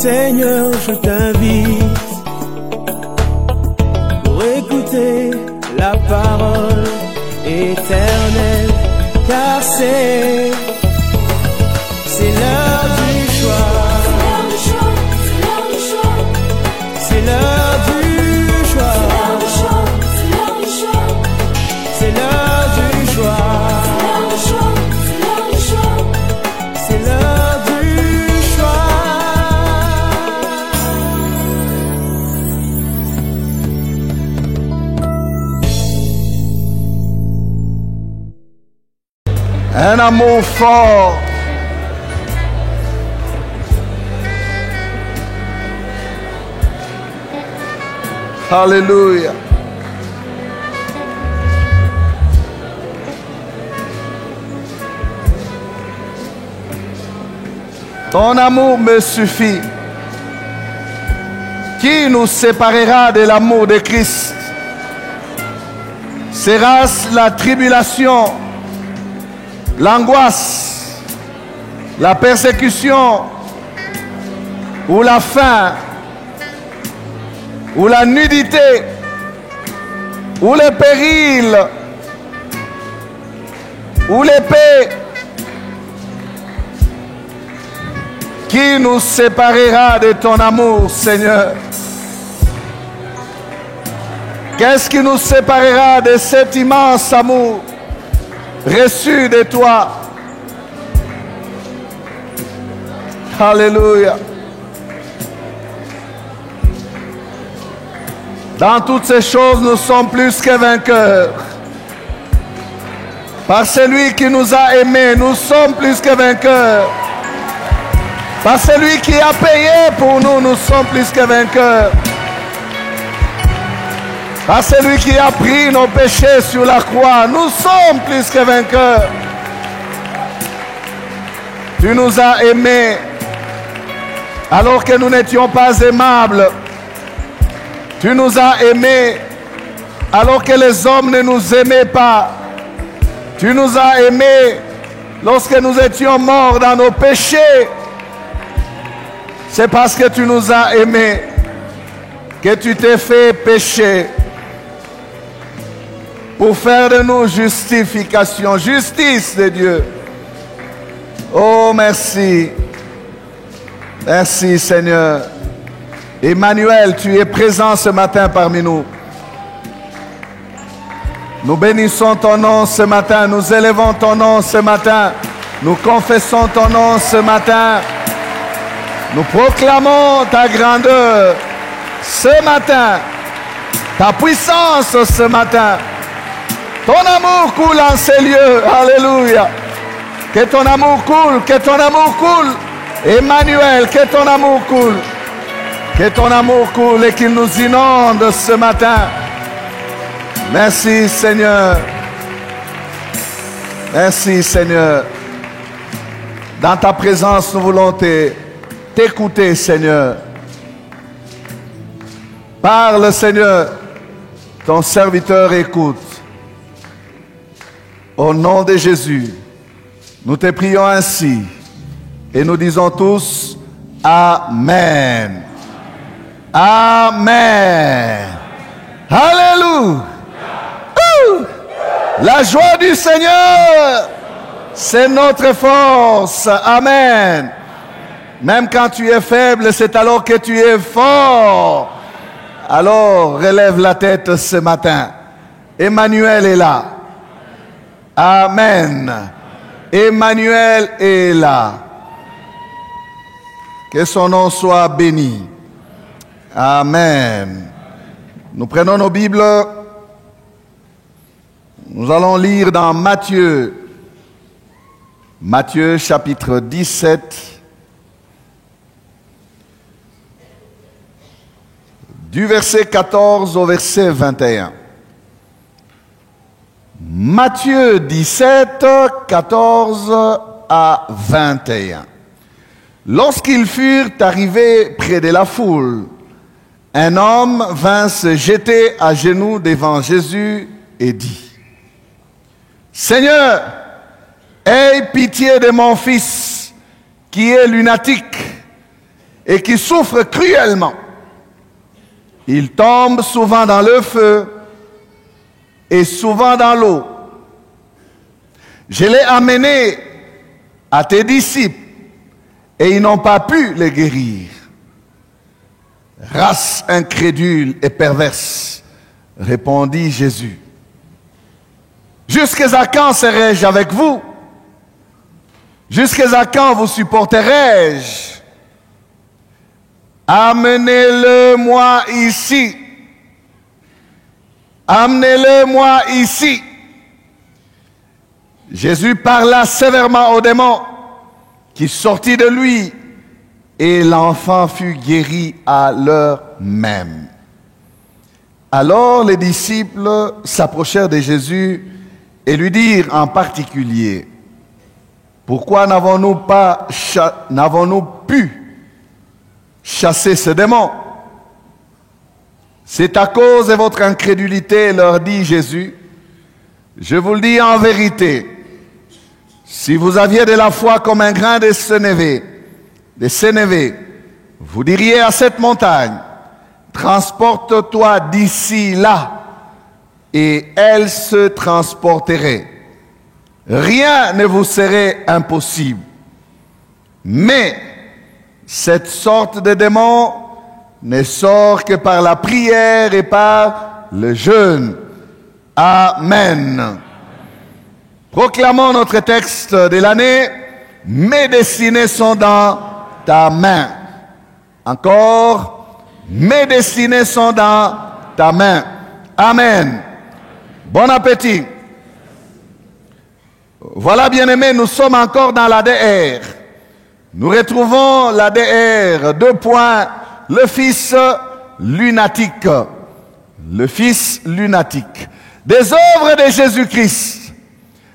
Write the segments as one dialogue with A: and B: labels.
A: Seigneur, je t'invite pour écouter la parole éternelle, car c'est l'heure du choix. C'est l'heure du choix. C'est l'heure du choix. C'est l'heure du choix.
B: Un amour fort. Alléluia. Ton amour me suffit. Qui nous séparera de l'amour de Christ? Sera-ce la tribulation, l'angoisse, la persécution, ou la faim, ou la nudité, ou le péril, ou l'épée? Qui nous séparera de ton amour, Seigneur? Qu'est-ce qui nous séparera de cet immense amour reçu de toi? Alléluia. Dans toutes ces choses, nous sommes plus que vainqueurs. Par celui qui nous a aimés, nous sommes plus que vainqueurs. Par celui qui a payé pour nous, nous sommes plus que vainqueurs. Par celui qui a pris nos péchés sur la croix, nous sommes plus que vainqueurs. Tu nous as aimés alors que nous n'étions pas aimables. Tu nous as aimés alors que les hommes ne nous aimaient pas. Tu nous as aimés lorsque nous étions morts dans nos péchés. C'est parce que tu nous as aimés que tu t'es fait pécher pour faire de nous justification, justice de Dieu. Oh, merci. Merci, Seigneur. Emmanuel, tu es présent ce matin parmi nous. Nous bénissons ton nom ce matin, nous élevons ton nom ce matin, nous confessons ton nom ce matin. Nous proclamons ta grandeur ce matin, ta puissance ce matin. Ton amour coule en ces lieux. Alléluia. Que ton amour coule, que ton amour coule. Emmanuel, que ton amour coule. Que ton amour coule et qu'il nous inonde ce matin. Merci Seigneur. Merci Seigneur. Dans ta présence, nous voulons t'écouter, Seigneur. Parle, Seigneur. Ton serviteur écoute. Au nom de Jésus, nous te prions ainsi. Et nous disons tous, Amen. Amen. Alléluia. La joie du Seigneur, c'est notre force. Amen. Même quand tu es faible, c'est alors que tu es fort. Alors, relève la tête ce matin. Emmanuel est là. Amen. Emmanuel est là. Que son nom soit béni. Amen. Nous prenons nos Bibles. Nous allons lire dans Matthieu. Matthieu chapitre 17. Du verset 14 au verset 21. Matthieu 17, 14 à 21. Lorsqu'ils furent arrivés près de la foule, un homme vint se jeter à genoux devant Jésus et dit, « Seigneur, aie pitié de mon fils qui est lunatique et qui souffrent cruellement. Ils tombent souvent dans le feu et souvent dans l'eau. Je l'ai amené à tes disciples et ils n'ont pas pu les guérir. Race incrédule et perverse, répondit Jésus. Jusqu'à quand serai-je avec vous? Jusqu'à quand vous supporterai-je? Amenez-le-moi ici. Amenez-le-moi ici. Jésus parla sévèrement au démon qui sortit de lui et l'enfant fut guéri à l'heure même. Alors les disciples s'approchèrent de Jésus et lui dirent en particulier: pourquoi n'avons-nous pu chasser ce démon? C'est à cause de votre incrédulité, leur dit Jésus. Je vous le dis en vérité, si vous aviez de la foi comme un grain de sénévé, vous diriez à cette montagne: transporte-toi d'ici là, et elle se transporterait. Rien ne vous serait impossible. Mais cette sorte de démon ne sort que par la prière et par le jeûne. Amen. Proclamons notre texte de l'année. Mes destinées sont dans ta main. Encore. Mes destinées sont dans ta main. Amen. Bon appétit. Voilà, bien-aimés, nous sommes encore dans l'ADR. Nous retrouvons l'ADR, 2 points, le Fils lunatique. Le Fils lunatique. Des œuvres de Jésus-Christ.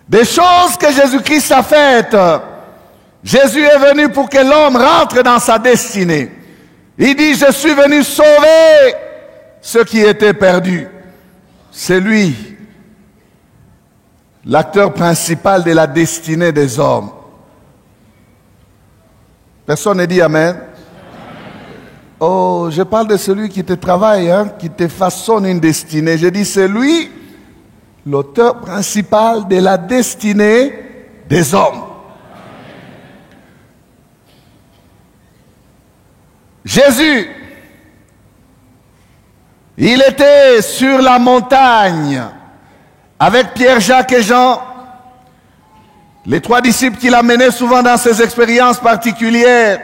B: Des choses que Jésus-Christ a faites. Jésus est venu pour que l'homme rentre dans sa destinée. Il dit: je suis venu sauver ceux qui étaient perdus. C'est lui, l'acteur principal de la destinée des hommes. Personne ne dit Amen. Oh, je parle de celui qui te travaille, qui te façonne une destinée. Je dis, c'est lui, l'auteur principal de la destinée des hommes. Jésus, il était sur la montagne avec Pierre, Jacques et Jean, les 3 disciples qu'il amenait souvent dans ses expériences particulières.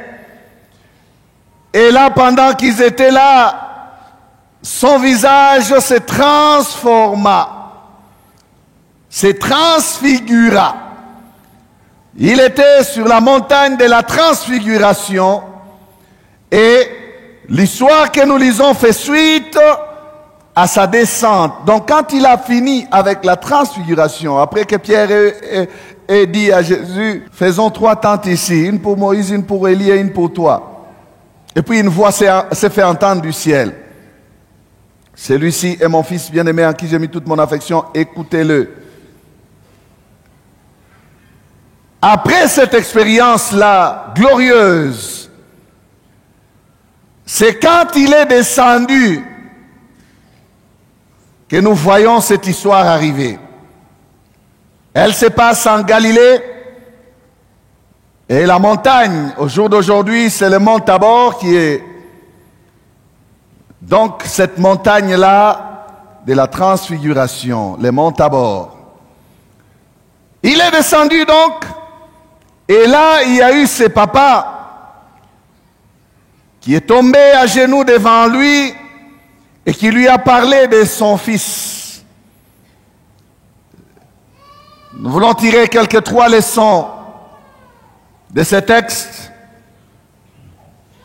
B: Et là, pendant qu'ils étaient là, son visage se transforma, se transfigura. Il était sur la montagne de la transfiguration et l'histoire que nous lisons fait suite à sa descente. Donc quand il a fini avec la transfiguration, après que Pierre ait dit à Jésus: faisons 3 tentes ici, une pour Moïse, une pour Élie et une pour toi. Et puis une voix s'est fait entendre du ciel: celui-ci est mon fils bien-aimé en qui j'ai mis toute mon affection, écoutez-le. Après cette expérience-là glorieuse, c'est quand il est descendu que nous voyons cette histoire arriver. Elle se passe en Galilée. Et la montagne, au jour d'aujourd'hui, c'est le mont Tabor qui est donc cette montagne-là de la transfiguration, le mont Tabor. Il est descendu donc, et là, il y a eu ses papas qui est tombé à genoux devant lui et qui lui a parlé de son fils. Nous voulons tirer quelques 3 leçons de ces textes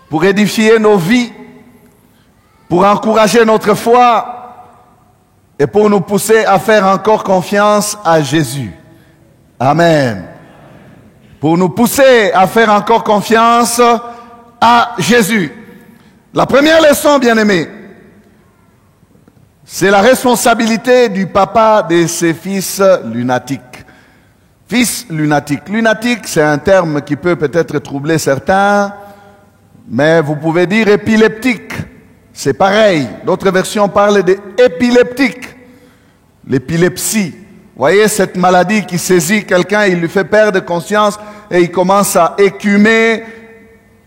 B: pour édifier nos vies, pour encourager notre foi et pour nous pousser à faire encore confiance à Jésus. Amen. Pour nous pousser à faire encore confiance à Jésus. La première leçon, bien-aimés, c'est la responsabilité du papa de ses fils lunatiques. Fils lunatique. Lunatique, c'est un terme qui peut peut-être troubler certains. Mais vous pouvez dire épileptique. C'est pareil. D'autres versions parlent d'épileptique. L'épilepsie. Vous voyez cette maladie qui saisit quelqu'un, il lui fait perdre conscience et il commence à écumer.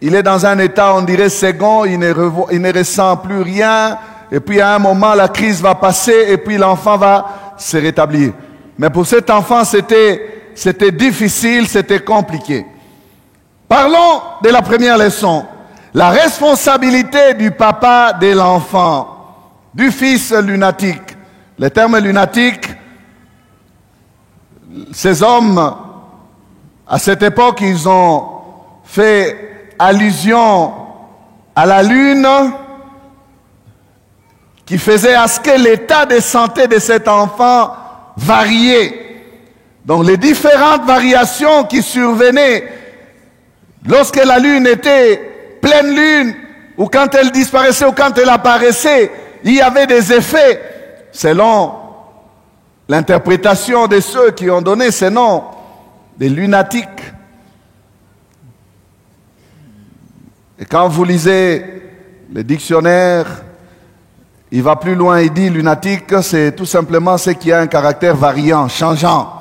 B: Il est dans un état, on dirait, second, il ne ressent plus rien. Et puis à un moment, la crise va passer et puis l'enfant va se rétablir. Mais pour cet enfant, c'était difficile, c'était compliqué. Parlons de la première leçon. La responsabilité du papa de l'enfant, du fils lunatique. Le terme lunatique, ces hommes, à cette époque, ils ont fait allusion à la lune qui faisait à ce que l'état de santé de cet enfant variait. Donc les différentes variations qui survenaient lorsque la lune était pleine lune, ou quand elle disparaissait, ou quand elle apparaissait, il y avait des effets selon l'interprétation de ceux qui ont donné ces noms, des lunatiques. Et quand vous lisez le dictionnaire, il va plus loin, il dit lunatique, c'est tout simplement ce qui a un caractère variant, changeant.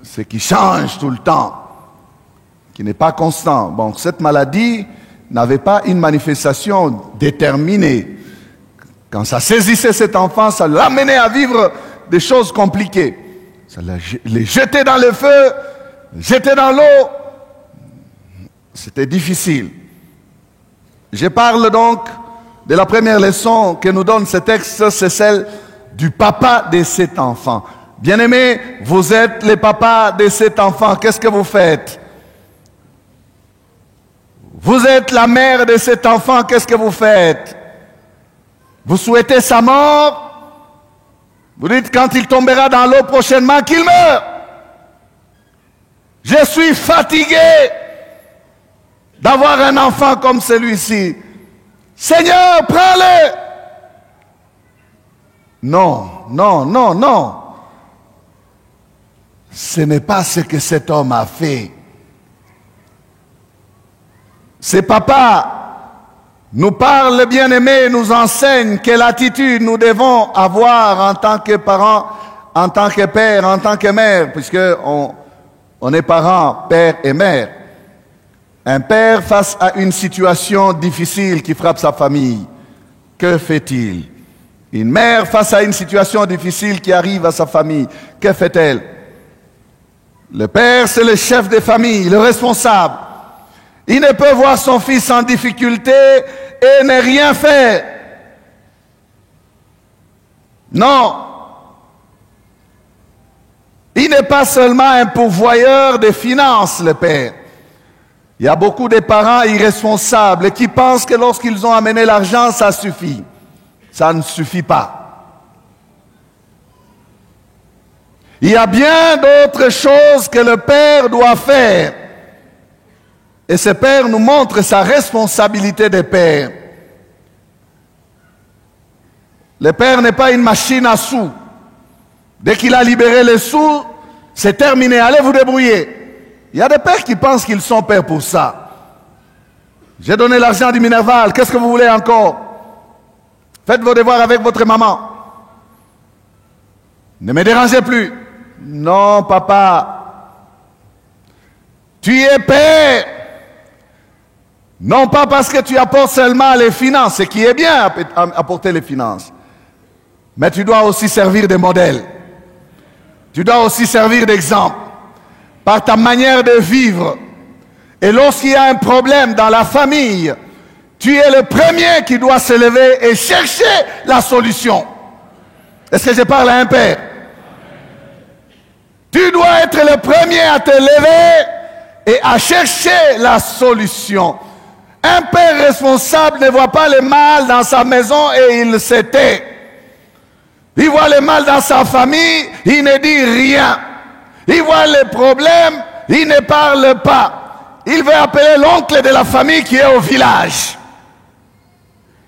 B: Ce qui change tout le temps, qui n'est pas constant. Bon, cette maladie n'avait pas une manifestation déterminée. Quand ça saisissait cet enfant, ça l'amenait à vivre des choses compliquées. Ça les jetait dans le feu, jetait dans l'eau. C'était difficile. Je parle donc de la première leçon que nous donne ce texte, c'est celle du papa de cet enfant. Bien-aimés, vous êtes le papa de cet enfant. Qu'est-ce que vous faites? Vous êtes la mère de cet enfant. Qu'est-ce que vous faites? Vous souhaitez sa mort? Vous dites quand il tombera dans l'eau prochainement qu'il meure. Je suis fatigué d'avoir un enfant comme celui-ci. Seigneur, prends-le. Non, non, non, non. Ce n'est pas ce que cet homme a fait. Ces papas nous parlent, bien-aimés, nous enseignent quelle attitude nous devons avoir en tant que parents, en tant que père, en tant que mère, puisque on est parents, père et mère. Un père face à une situation difficile qui frappe sa famille, que fait-il? Une mère face à une situation difficile qui arrive à sa famille, que fait-elle? Le père, c'est le chef de famille, le responsable. Il ne peut voir son fils en difficulté et ne rien faire. Non. Il n'est pas seulement un pourvoyeur de finances, le père. Il y a beaucoup de parents irresponsables qui pensent que lorsqu'ils ont amené l'argent, ça suffit. Ça ne suffit pas. Il y a bien d'autres choses que le père doit faire. Et ce père nous montre sa responsabilité de père. Le père n'est pas une machine à sous. Dès qu'il a libéré les sous, c'est terminé. Allez vous débrouiller. Il y a des pères qui pensent qu'ils sont pères pour ça. J'ai donné l'argent du Minerval. Qu'est-ce que vous voulez encore? Faites vos devoirs avec votre maman. Ne me dérangez plus. Non, papa. Tu es père. Non pas parce que tu apportes seulement les finances, ce qui est bien apporter les finances. Mais tu dois aussi servir de modèle. Tu dois aussi servir d'exemple. Par ta manière de vivre. Et lorsqu'il y a un problème dans la famille, tu es le premier qui doit se lever et chercher la solution. Est-ce que je parle à un père? Tu dois être le premier à te lever et à chercher la solution. Un père responsable ne voit pas le mal dans sa maison et il se tait. Il voit le mal dans sa famille, il ne dit rien. Il voit les problèmes, il ne parle pas. Il veut appeler l'oncle de la famille qui est au village.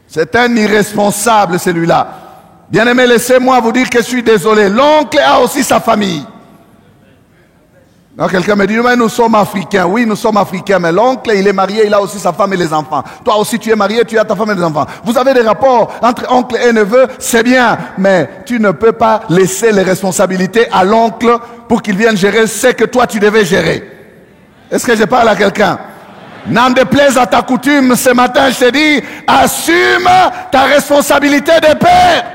B: C'est un irresponsable celui-là. Bien-aimé, laissez-moi vous dire que je suis désolé. L'oncle a aussi sa famille. Alors quelqu'un me dit, mais nous sommes africains. Oui, nous sommes africains, mais l'oncle, il est marié, il a aussi sa femme et les enfants. Toi aussi, tu es marié, tu as ta femme et les enfants. Vous avez des rapports entre oncle et neveu, c'est bien, mais tu ne peux pas laisser les responsabilités à l'oncle pour qu'il vienne gérer ce que toi, tu devais gérer. Est-ce que je parle à quelqu'un? N'en déplaise à ta coutume, ce matin, je te dis, assume ta responsabilité de père.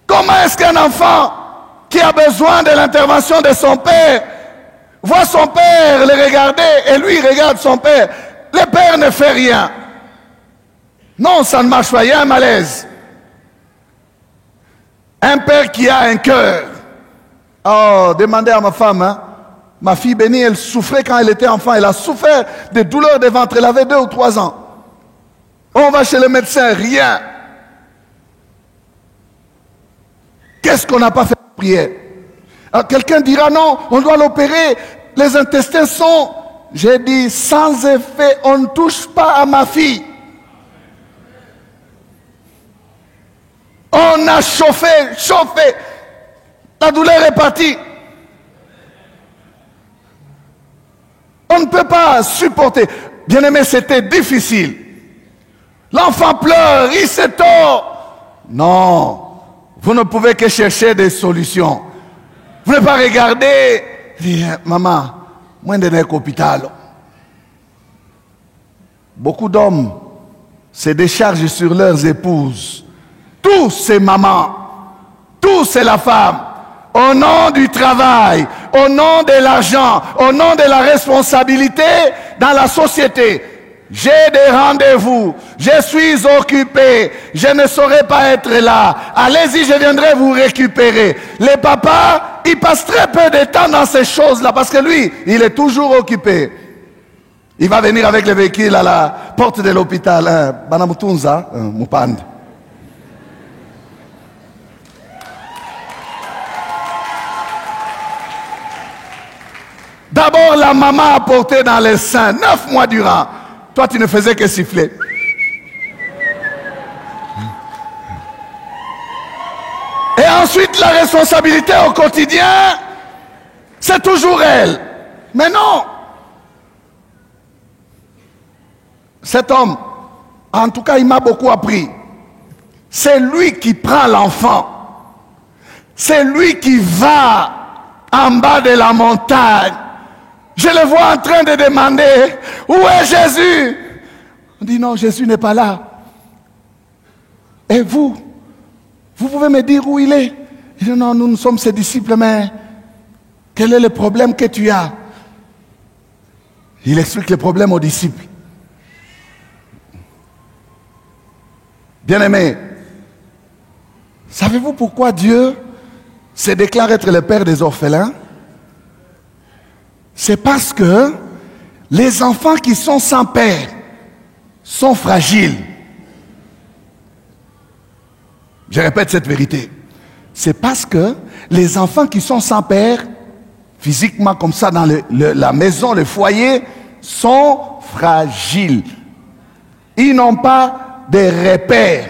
B: Comment est-ce qu'un enfant qui a besoin de l'intervention de son père voit son père le regarder et lui regarde son père? Le père ne fait rien. Non, ça ne marche pas, il y a un malaise. Un père qui a un cœur. Oh, demandez à ma femme, hein. Ma fille bénie, elle souffrait quand elle était enfant. Elle a souffert de douleurs de ventre. Elle avait 2 ou 3 ans. On va chez le médecin, rien. Qu'est-ce qu'on n'a pas fait de prière? Alors quelqu'un dira non, on doit l'opérer. Les intestins sont, j'ai dit, sans effet. On ne touche pas à ma fille. On a chauffé. La douleur est partie. On ne peut pas supporter. Bien-aimé, c'était difficile. L'enfant pleure, il se tord. Non, vous ne pouvez que chercher des solutions. Vous ne pouvez pas regarder. Maman, moi je suis à l'hôpital. Beaucoup d'hommes se déchargent sur leurs épouses. Tout c'est maman. Tout c'est la femme. Au nom du travail, au nom de l'argent, au nom de la responsabilité dans la société. J'ai des rendez-vous, je suis occupé, je ne saurais pas être là. Allez-y, je viendrai vous récupérer. Les papas, ils passent très peu de temps dans ces choses-là parce que lui, il est toujours occupé. Il va venir avec le véhicule à la porte de l'hôpital. Banamutunza, Mupande. D'abord, la maman a porté dans les seins 9 mois durant. Toi, tu ne faisais que siffler. Et ensuite, la responsabilité au quotidien, c'est toujours elle. Mais non. Cet homme, en tout cas, il m'a beaucoup appris. C'est lui qui prend l'enfant. C'est lui qui va en bas de la montagne. Je le vois en train de demander, où est Jésus? On dit non, Jésus n'est pas là. Et vous pouvez me dire où il est? Il dit non, nous sommes ses disciples, mais quel est le problème que tu as? Il explique le problème aux disciples. Bien-aimés, savez-vous pourquoi Dieu se déclare être le père des orphelins? C'est parce que les enfants qui sont sans père sont fragiles. Je répète cette vérité. C'est parce que les enfants qui sont sans père, physiquement comme ça dans la maison, le foyer, sont fragiles. Ils n'ont pas de repères.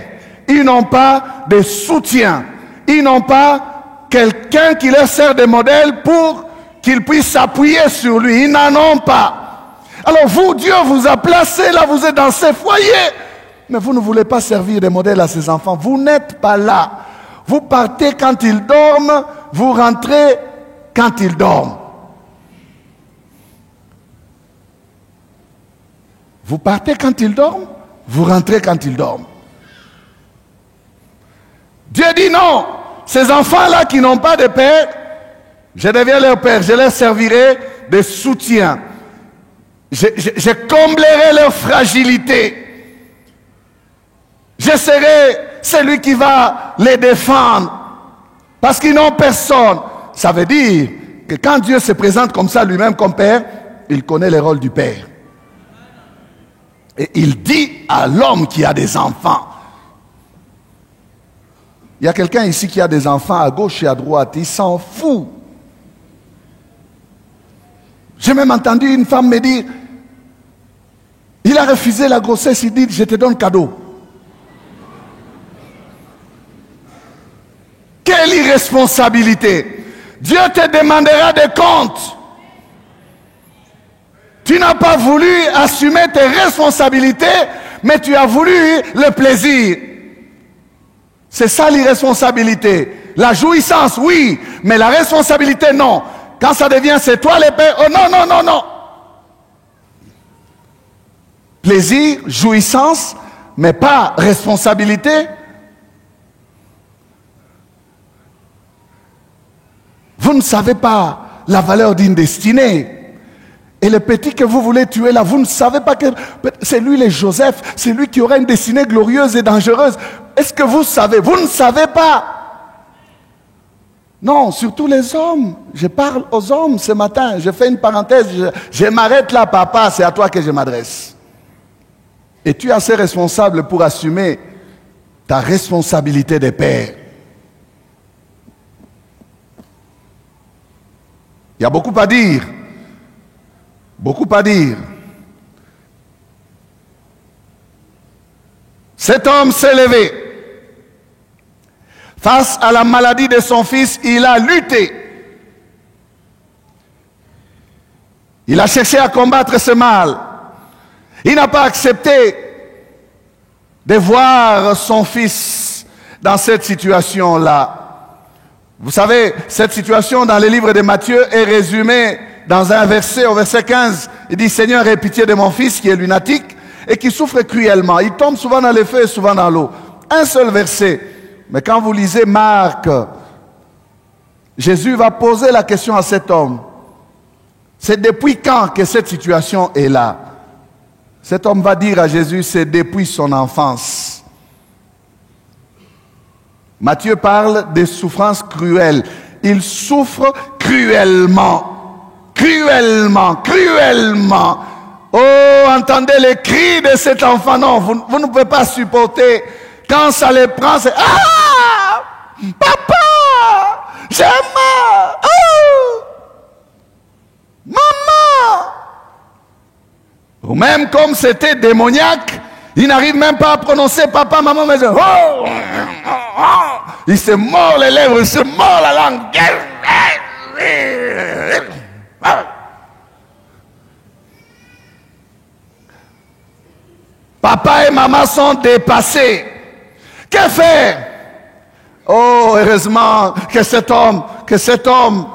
B: Ils n'ont pas de soutien. Ils n'ont pas quelqu'un qui leur sert de modèle pour qu'ils puissent s'appuyer sur lui. Ils n'en ont pas. Alors vous, Dieu vous a placé là, vous êtes dans ces foyers, mais vous ne voulez pas servir de modèle à ces enfants. Vous n'êtes pas là. Vous partez quand ils dorment, vous rentrez quand ils dorment. Vous partez quand ils dorment, vous rentrez quand ils dorment. Dieu dit non, ces enfants-là qui n'ont pas de père, je deviens leur père, je leur servirai de soutien. Je comblerai leur fragilité. Je serai celui qui va les défendre. Parce qu'ils n'ont personne. Ça veut dire que quand Dieu se présente comme ça lui-même comme père, il connaît le rôle du père. Et il dit à l'homme qui a des enfants. Il y a quelqu'un ici qui a des enfants à gauche et à droite. Il s'en fout. J'ai même entendu une femme me dire, il a refusé la grossesse, il dit, je te donne cadeau. Quelle irresponsabilité! Dieu te demandera des comptes. Tu n'as pas voulu assumer tes responsabilités, mais tu as voulu le plaisir. C'est ça l'irresponsabilité. La jouissance, oui, mais la responsabilité, non. Quand ça devient c'est toi le père, oh non, non, non, non. Plaisir, jouissance, mais pas responsabilité. Vous ne savez pas la valeur d'une destinée. Et le petit que vous voulez tuer là, vous ne savez pas que c'est lui le Joseph, c'est lui qui aura une destinée glorieuse et dangereuse. Est-ce que vous savez? Vous ne savez pas. Non, surtout les hommes. Je parle aux hommes ce matin. Je fais une parenthèse. Je m'arrête là, papa. C'est à toi que je m'adresse. Et tu es assez responsable pour assumer ta responsabilité de père. Il y a beaucoup à dire. Beaucoup à dire. Cet homme s'est levé. Face à la maladie de son fils, il a lutté. Il a cherché à combattre ce mal. Il n'a pas accepté de voir son fils dans cette situation-là. Vous savez, cette situation dans le livre de Matthieu est résumée dans un verset, au verset 15. Il dit, Seigneur, aie pitié de mon fils qui est lunatique et qui souffre cruellement. Il tombe souvent dans les feux et souvent dans l'eau. Un seul verset. Mais quand vous lisez Marc, Jésus va poser la question à cet homme. C'est depuis quand que cette situation est là? Cet homme va dire à Jésus, c'est depuis son enfance. Matthieu parle des souffrances cruelles. Il souffre cruellement. Cruellement, cruellement. Oh, entendez les cris de cet enfant. Non, vous ne pouvez pas supporter. Quand ça les prend, c'est... Ah! Papa! J'ai mal! Oh! Maman! Ou même comme c'était démoniaque, il n'arrive même pas à prononcer papa, maman, mais oh, oh, oh. Il se mord les lèvres, il se mord la langue. Papa et maman sont dépassés. Que faire? Oh, heureusement que cet homme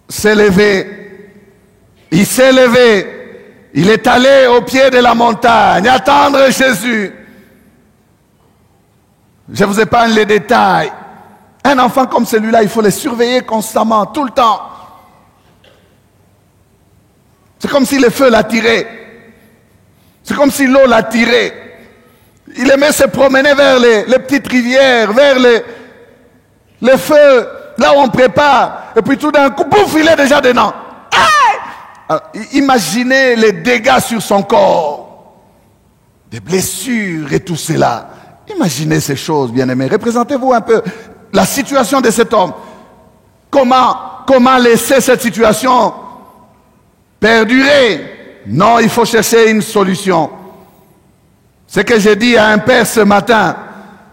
B: s'est levé. Il s'est levé. Il est allé au pied de la montagne, attendre Jésus. Je vous épargne les détails. Un enfant comme celui-là, il faut le surveiller constamment, tout le temps. C'est comme si le feu l'attirait. C'est comme si l'eau l'attirait. Il aimait se promener vers les petites rivières, vers les feux, là où on prépare. Et puis tout d'un coup, bouf, il est déjà dedans. Alors, imaginez les dégâts sur son corps, des blessures et tout cela. Imaginez ces choses, bien-aimés. Représentez-vous un peu la situation de cet homme. Comment laisser cette situation perdurer? Non, il faut chercher une solution. Ce que j'ai dit à un père ce matin,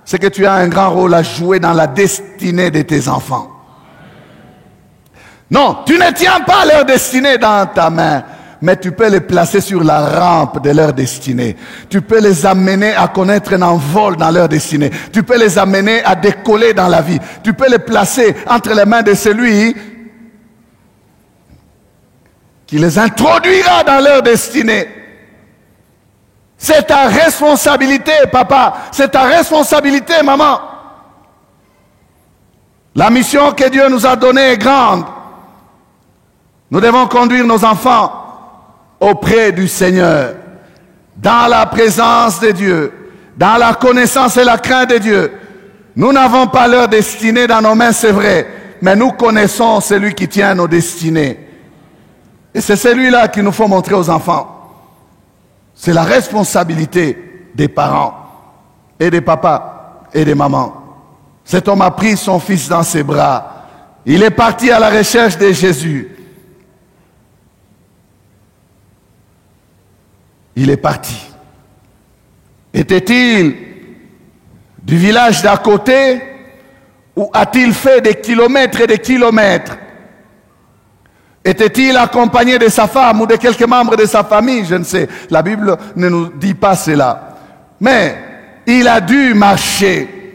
B: c'est que tu as un grand rôle à jouer dans la destinée de tes enfants. Non, tu ne tiens pas leur destinée dans ta main, mais tu peux les placer sur la rampe de leur destinée. Tu peux les amener à connaître un envol dans leur destinée. Tu peux les amener à décoller dans la vie. Tu peux les placer entre les mains de celui qui les introduira dans leur destinée. C'est ta responsabilité, papa. C'est ta responsabilité, maman. La mission que Dieu nous a donnée est grande. Nous devons conduire nos enfants auprès du Seigneur, dans la présence de Dieu, dans la connaissance et la crainte de Dieu. Nous n'avons pas leur destinée dans nos mains, c'est vrai, mais nous connaissons celui qui tient nos destinées. Et c'est celui-là qu'il nous faut montrer aux enfants. C'est la responsabilité des parents et des papas et des mamans. Cet homme a pris son fils dans ses bras. Il est parti à la recherche de Jésus. Il est parti. Était-il du village d'à côté Ou a-t-il fait des kilomètres et des kilomètres? Était-il accompagné de sa femme ou de quelques membres de sa famille? Je ne sais. La Bible ne nous dit pas cela. Mais il a dû marcher.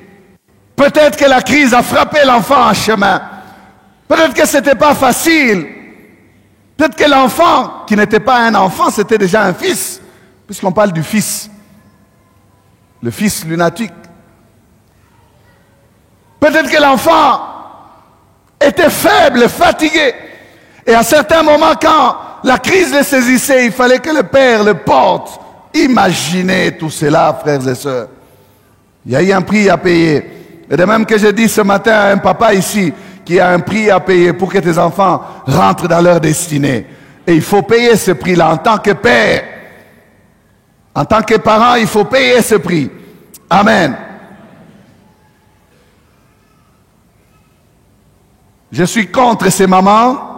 B: Peut-être que la crise a frappé l'enfant en chemin. Peut-être que ce n'était pas facile. Peut-être que l'enfant, qui n'était pas un enfant, c'était déjà un fils. Puisqu'on parle du fils. Le fils lunatique. Peut-être que l'enfant était faible, fatigué. Et à certains moments, quand la crise le saisissait, il fallait que le père le porte. Imaginez tout cela, frères et sœurs. Il y a eu un prix à payer. Et de même que j'ai dit ce matin à un papa ici, qui a un prix à payer pour que tes enfants rentrent dans leur destinée. Et il faut payer ce prix-là en tant que père. En tant que parent, il faut payer ce prix. Amen. Je suis contre ces mamans.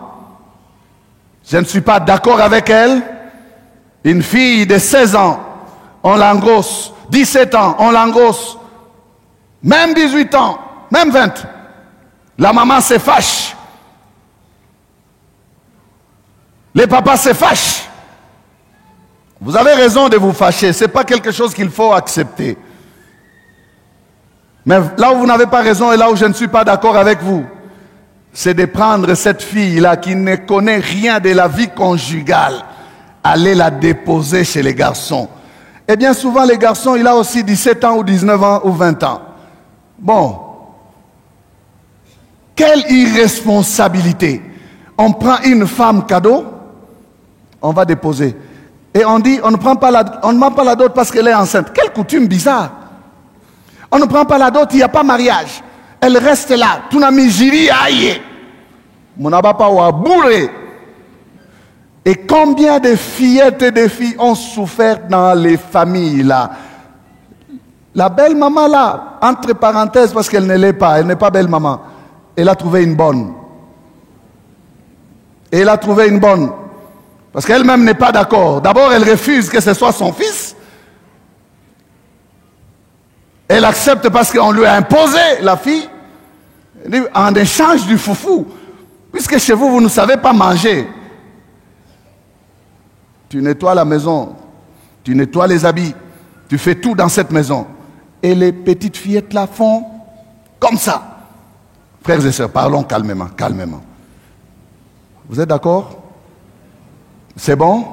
B: Je ne suis pas d'accord avec elles. Une fille de 16 ans, on l'engrosse. 17 ans, on l'engrosse. Même 18 ans, même 20. La maman se fâche. Les papas se fâchent. Vous avez raison de vous fâcher. Ce n'est pas quelque chose qu'il faut accepter. Mais là où vous n'avez pas raison et là où je ne suis pas d'accord avec vous, c'est de prendre cette fille-là qui ne connaît rien de la vie conjugale, aller la déposer chez les garçons. Et bien souvent, les garçons, il a aussi 17 ans ou 19 ans ou 20 ans. Bon. Quelle irresponsabilité. On prend une femme cadeau, on va déposer. Et on dit, on ne prend pas la dot parce qu'elle est enceinte. Quelle coutume bizarre. On ne prend pas la dot, il n'y a pas mariage. Elle reste là. Tout n'a mis jiri aïe. Mon abapa wa bourré. Et combien de fillettes et de filles ont souffert dans les familles là. La belle maman là, entre parenthèses parce qu'elle ne l'est pas, elle n'est pas belle maman. Elle a trouvé une bonne. Et elle a trouvé une bonne. Parce qu'elle-même n'est pas d'accord. D'abord, elle refuse que ce soit son fils. Elle accepte parce qu'on lui a imposé la fille. En échange du foufou. Puisque chez vous, vous ne savez pas manger. Tu nettoies la maison. Tu nettoies les habits. Tu fais tout dans cette maison. Et les petites fillettes là font comme ça. Frères et sœurs, parlons calmement, calmement. Vous êtes d'accord? C'est bon?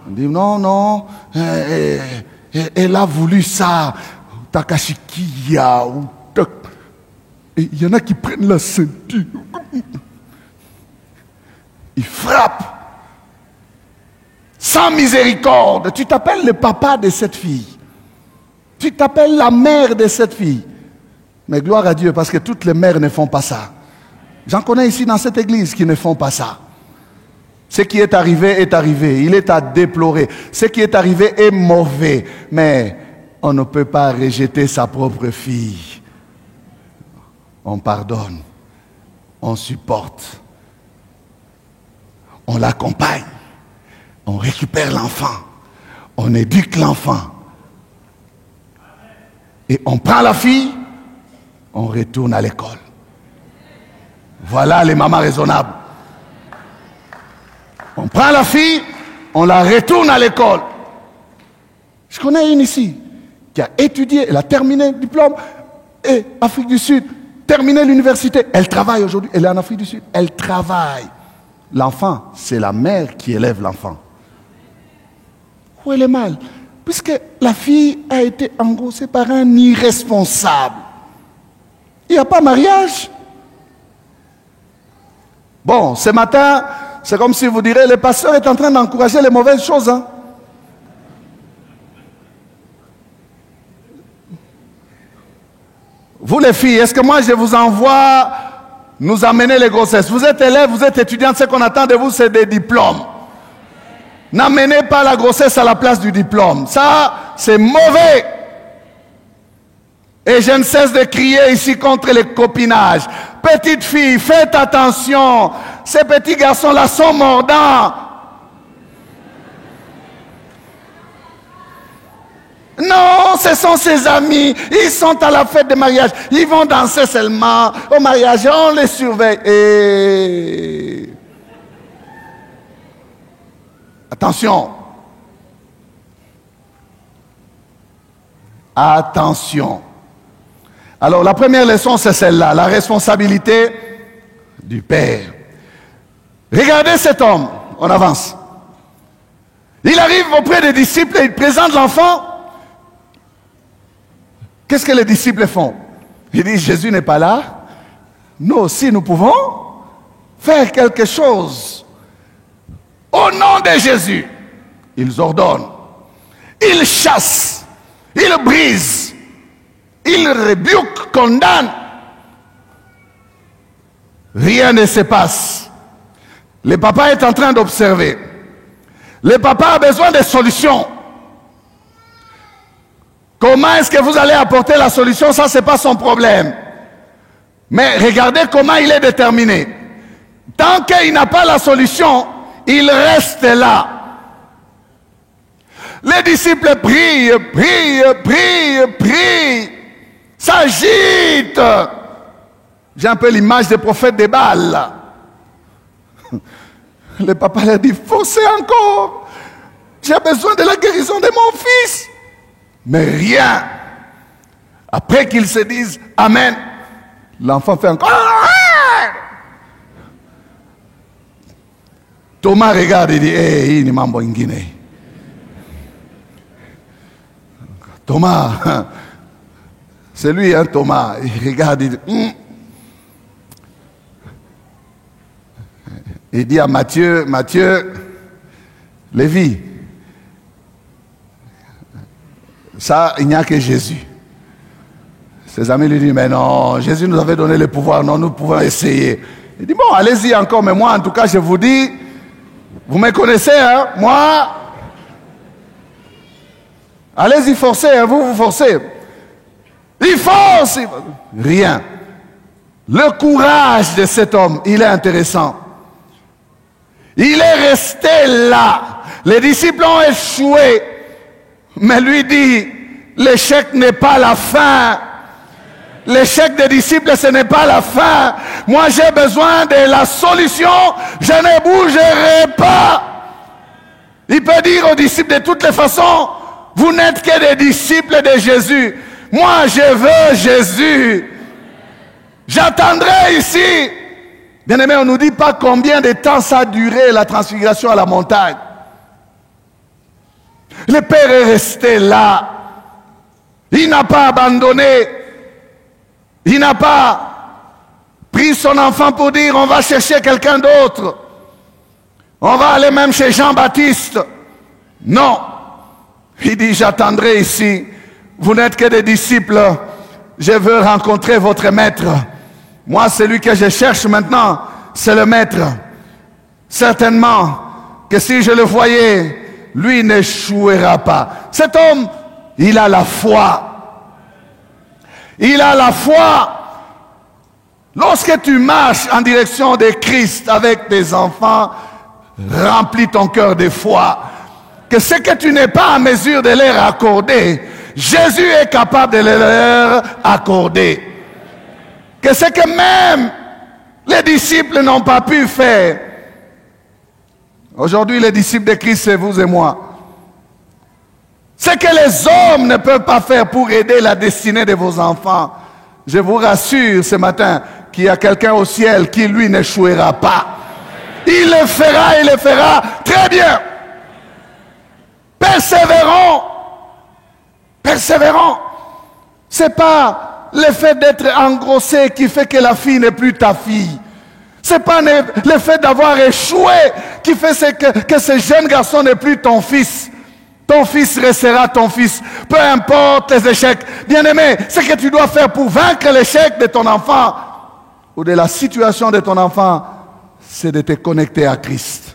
B: On dit non, non, elle a voulu ça. Takashikiya. Il y en a qui prennent la ceinture. Ils frappent. Sans miséricorde. Tu t'appelles le papa de cette fille. Tu t'appelles la mère de cette fille. Mais gloire à Dieu, parce que toutes les mères ne font pas ça. J'en connais ici dans cette église qui ne font pas ça. Ce qui est arrivé est arrivé. Il est à déplorer. Ce qui est arrivé est mauvais. Mais on ne peut pas rejeter sa propre fille. On pardonne. On supporte. On l'accompagne. On récupère l'enfant. On éduque l'enfant. Et on prend la fille. On retourne à l'école. Voilà les mamans raisonnables. On prend la fille, on la retourne à l'école. Je connais une ici qui a étudié, elle a terminé le diplôme, et Afrique du Sud, terminé l'université. Elle travaille aujourd'hui, elle est en Afrique du Sud, elle travaille. L'enfant, c'est la mère qui élève l'enfant. Où est le mal? Puisque la fille a été engrossée par un irresponsable. Il n'y a pas mariage. Bon, ce matin, c'est comme si vous direz, le pasteur est en train d'encourager les mauvaises choses. Hein? Vous les filles, est-ce que moi je vous envoie nous amener les grossesses? Vous êtes élèves, vous êtes étudiantes, ce qu'on attend de vous, c'est des diplômes. N'amenez pas la grossesse à la place du diplôme. Ça, c'est mauvais. Et je ne cesse de crier ici contre les copinages. Petites filles, faites attention. Ces petits garçons-là sont mordants. Non, ce sont ses amis. Ils sont à la fête de mariage. Ils vont danser seulement au mariage. On les surveille. Et... attention. Attention. Alors, la première leçon, c'est celle-là. La responsabilité du Père. Regardez cet homme. On avance. Il arrive auprès des disciples et il présente l'enfant. Qu'est-ce que les disciples font? Ils disent, Jésus n'est pas là. Nous aussi, nous pouvons faire quelque chose. Au nom de Jésus, ils ordonnent. Ils chassent. Ils brisent. Ils rebuquent, condamnent. Rien ne se passe. Le papa est en train d'observer. Le papa a besoin de solutions. Comment est-ce que vous allez apporter la solution? Ça, ce n'est pas son problème. Mais regardez comment il est déterminé. Tant qu'il n'a pas la solution, il reste là. Les disciples prient, s'agitent. J'ai un peu l'image des prophètes des Baals. Le papa leur dit, forcez encore. J'ai besoin de la guérison de mon fils. Mais rien. Après qu'ils se disent Amen, l'enfant fait encore. Thomas regarde et dit, hey, il m'a Guinée. Thomas, c'est lui, hein, Thomas. Il regarde et dit, Il dit à Matthieu, Lévi, ça, il n'y a que Jésus. Ses amis lui disent, mais non, Jésus nous avait donné le pouvoir, non, nous pouvons essayer. Il dit, bon, allez-y encore, mais moi, en tout cas, je vous dis, vous me connaissez, hein, moi, allez-y, forcez, hein, vous forcez. Il force, rien. Le courage de cet homme, il est intéressant. Il est resté là. Les disciples ont échoué. Mais lui dit, l'échec n'est pas la fin. L'échec des disciples, ce n'est pas la fin. Moi, j'ai besoin de la solution. Je ne bougerai pas. Il peut dire aux disciples de toutes les façons, vous n'êtes que des disciples de Jésus. Moi, je veux Jésus. J'attendrai ici. Bien-aimé, on ne nous dit pas combien de temps ça a duré la transfiguration à la montagne. Le Père est resté là. Il n'a pas abandonné. Il n'a pas pris son enfant pour dire on va chercher quelqu'un d'autre. On va aller même chez Jean-Baptiste. Non. Il dit j'attendrai ici. Vous n'êtes que des disciples. Je veux rencontrer votre maître. Moi, celui que je cherche maintenant, c'est le maître. Certainement que si je le voyais, lui n'échouera pas. Cet homme, il a la foi. Il a la foi. Lorsque tu marches en direction de Christ avec tes enfants, remplis ton cœur de foi. Que ce que tu n'es pas en mesure de leur accorder, Jésus est capable de leur accorder. Que ce que même les disciples n'ont pas pu faire. Aujourd'hui, les disciples de Christ, c'est vous et moi. Ce que les hommes ne peuvent pas faire pour aider la destinée de vos enfants. Je vous rassure ce matin qu'il y a quelqu'un au ciel qui, lui, n'échouera pas. Il le fera très bien. Persévérons. Persévérons. C'est pas le fait d'être engrossé qui fait que la fille n'est plus ta fille. C'est pas le fait d'avoir échoué qui fait que ce jeune garçon n'est plus ton fils. Ton fils restera ton fils. Peu importe les échecs. Bien-aimé, ce que tu dois faire pour vaincre l'échec de ton enfant ou de la situation de ton enfant, c'est de te connecter à Christ.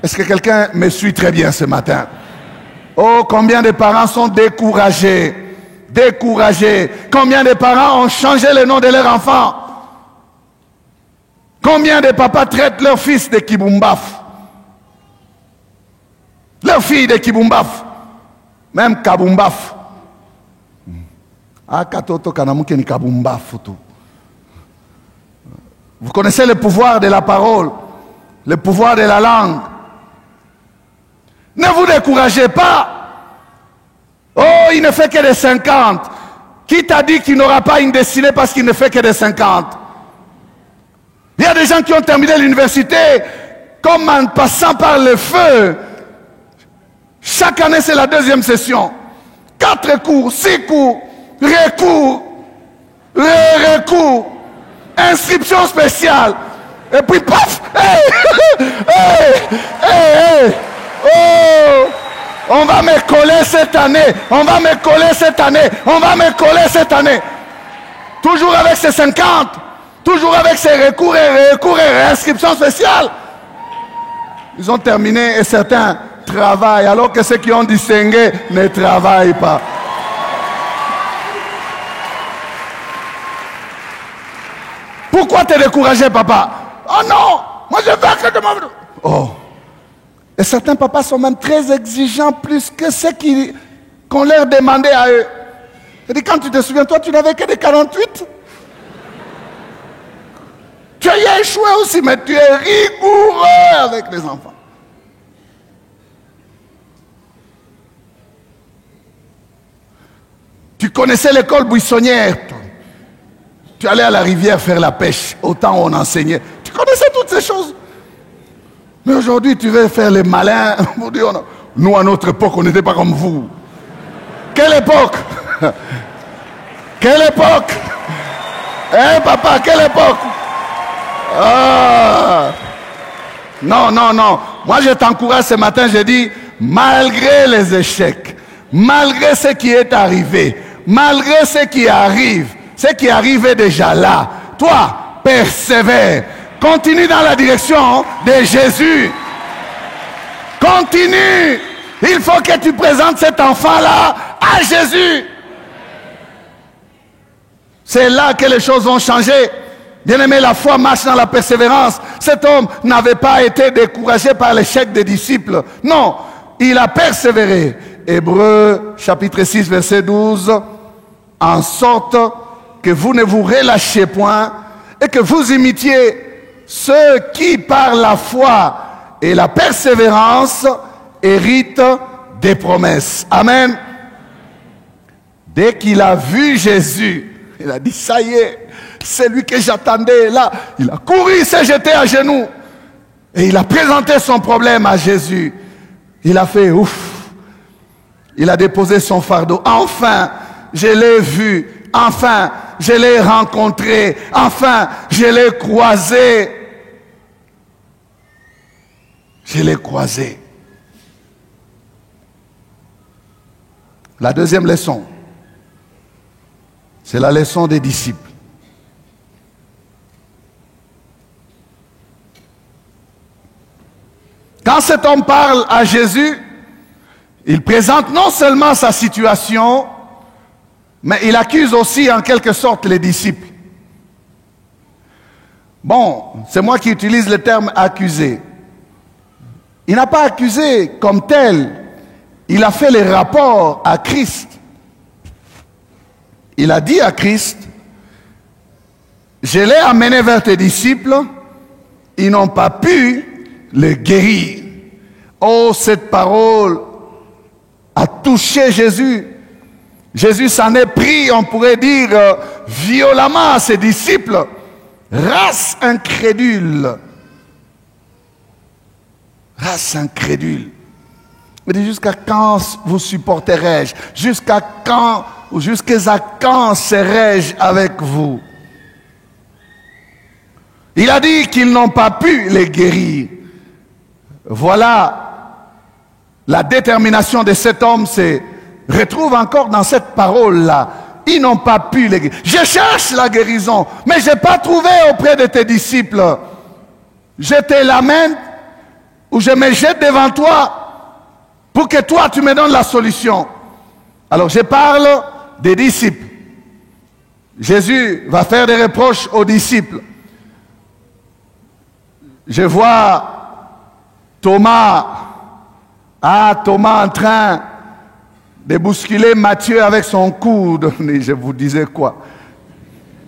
B: Est-ce que quelqu'un me suit très bien ce matin? Oh, combien de parents sont découragés. Découragés. Combien de parents ont changé le nom de leur enfant? Combien de papas traitent leur fils de Kibumbaf? Leur fille de Kibumbaf? Même Kabumbaf. Ah, Katoto Kanamuke ni Kabumbaf. Vous connaissez le pouvoir de la parole, le pouvoir de la langue. Ne vous découragez pas. Oh, il ne fait que des 50. Qui t'a dit qu'il n'aura pas une destinée parce qu'il ne fait que des 50? Il y a des gens qui ont terminé l'université comme en passant par le feu. Chaque année, c'est la deuxième session. 4 cours, 6 cours, recours, recours, inscription spéciale. Et puis, paf! Hey! Hey! Hey! Hey! Oh! On va me coller cette année. On va me coller cette année. On va me coller cette année. Toujours avec ces 50. Toujours avec ces recours et réinscriptions spéciales. Ils ont terminé et certains travaillent alors que ceux qui ont distingué ne travaillent pas. Pourquoi te décourager, papa? Oh non! Moi je veux que de mon... Oh! Et certains papas sont même très exigeants plus que ceux qu'on leur demandait à eux. C'est-à-dire, quand tu te souviens, toi, tu n'avais que des 48. Tu as échoué aussi, mais tu es rigoureux avec les enfants. Tu connaissais l'école buissonnière. Tu allais à la rivière faire la pêche, au temps où on enseignait. Tu connaissais toutes ces choses. Mais aujourd'hui, tu veux faire les malins. Nous, à notre époque, on n'était pas comme vous. Quelle époque? Quelle époque? Hein, papa, quelle époque? Ah. Non, non, non. Moi, je t'encourage ce matin, je dis, malgré les échecs, malgré ce qui est arrivé, malgré ce qui arrive est déjà là, toi, persévère. Continue dans la direction de Jésus. Continue. Il faut que tu présentes cet enfant-là à Jésus. C'est là que les choses vont changer. Bien-aimé, la foi marche dans la persévérance. Cet homme n'avait pas été découragé par l'échec des disciples. Non, il a persévéré. Hébreux, chapitre 6, verset 12. En sorte que vous ne vous relâchiez point et que vous imitiez ceux qui, par la foi et la persévérance, héritent des promesses. Amen. Dès qu'il a vu Jésus, il a dit, ça y est, c'est lui que j'attendais. Là, il a couru, il s'est jeté à genoux. Et il a présenté son problème à Jésus. Il a fait ouf. Il a déposé son fardeau. Enfin, je l'ai vu. Enfin, je l'ai rencontré. Enfin, je l'ai croisé. Je l'ai croisé. La deuxième leçon, c'est la leçon des disciples. Quand cet homme parle à Jésus, il présente non seulement sa situation, mais il accuse aussi en quelque sorte les disciples. Bon, c'est moi qui utilise le terme accuser. Il n'a pas accusé comme tel. Il a fait les rapports à Christ. Il a dit à Christ, je l'ai amené vers tes disciples, ils n'ont pas pu le guérir. Oh, cette parole a touché Jésus. Jésus s'en est pris, on pourrait dire, violemment à ses disciples. Race incrédule. Race incrédule. Il dit, jusqu'à quand vous supporterai-je? Jusqu'à quand, ou jusqu'à quand serai-je avec vous? Il a dit qu'ils n'ont pas pu les guérir. Voilà la détermination de cet homme se retrouve encore dans cette parole-là. Ils n'ont pas pu les guérir. Je cherche la guérison, mais je n'ai pas trouvé auprès de tes disciples. Je te l'amène ou je me jette devant toi pour que toi tu me donnes la solution. Alors je parle des disciples. Jésus va faire des reproches aux disciples. Je vois Thomas, Thomas en train de bousculer Matthieu avec son coude. Je vous disais quoi?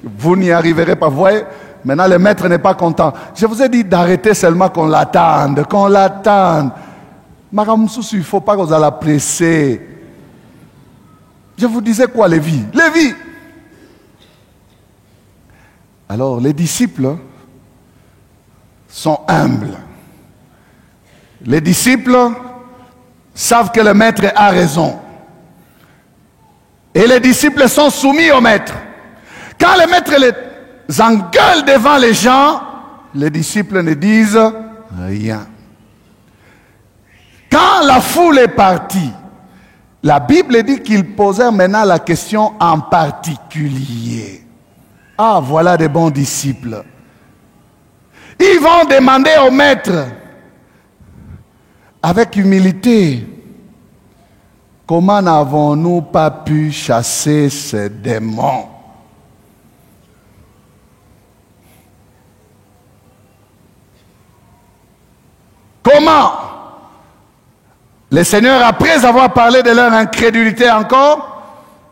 B: Vous n'y arriverez pas. Vous voyez, maintenant le maître n'est pas content. Je vous ai dit d'arrêter seulement qu'on l'attende, qu'on l'attende. Maramoussou, il ne faut pas que vous la presser. Je vous disais quoi, Lévi? Lévi! Alors, les disciples sont humbles. Les disciples savent que le maître a raison. Et les disciples sont soumis au maître. Quand le maître les engueule devant les gens, les disciples ne disent rien. Quand la foule est partie, la Bible dit qu'ils posèrent maintenant la question en particulier. Ah, voilà des bons disciples. Ils vont demander au maître, avec humilité, comment n'avons-nous pas pu chasser ces démons? Comment? Le Seigneur, après avoir parlé de leur incrédulité encore,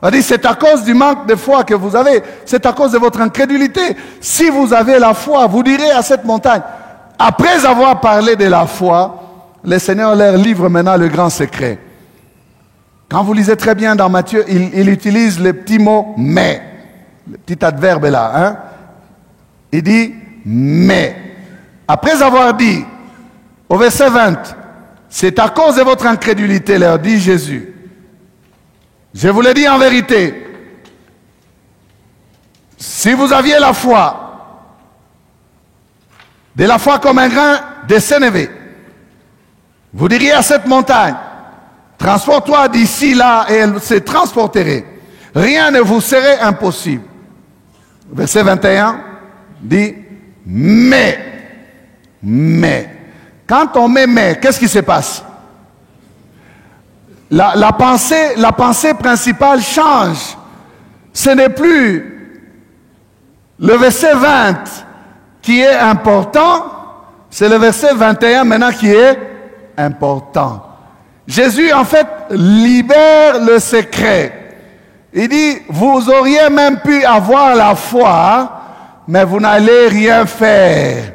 B: a dit, c'est à cause du manque de foi que vous avez. C'est à cause de votre incrédulité. Si vous avez la foi, vous direz à cette montagne. Après avoir parlé de la foi, le Seigneur leur livre maintenant le grand secret. Quand vous lisez très bien dans Matthieu, il utilise le petit mot « mais ». Le petit adverbe là. Hein? Il dit « mais ». Après avoir dit, au verset 20, « C'est à cause de votre incrédulité », leur dit Jésus. Je vous le dis en vérité, si vous aviez la foi, de la foi comme un grain de sénévé, vous diriez à cette montagne, transporte-toi d'ici là et elle se transporterait. Rien ne vous serait impossible. Verset 21 dit, mais, quand on met mais, qu'est-ce qui se passe? La pensée principale change. Ce n'est plus le verset 20 qui est important, c'est le verset 21 maintenant qui est important. Jésus, en fait, libère le secret. Il dit, vous auriez même pu avoir la foi, mais vous n'allez rien faire.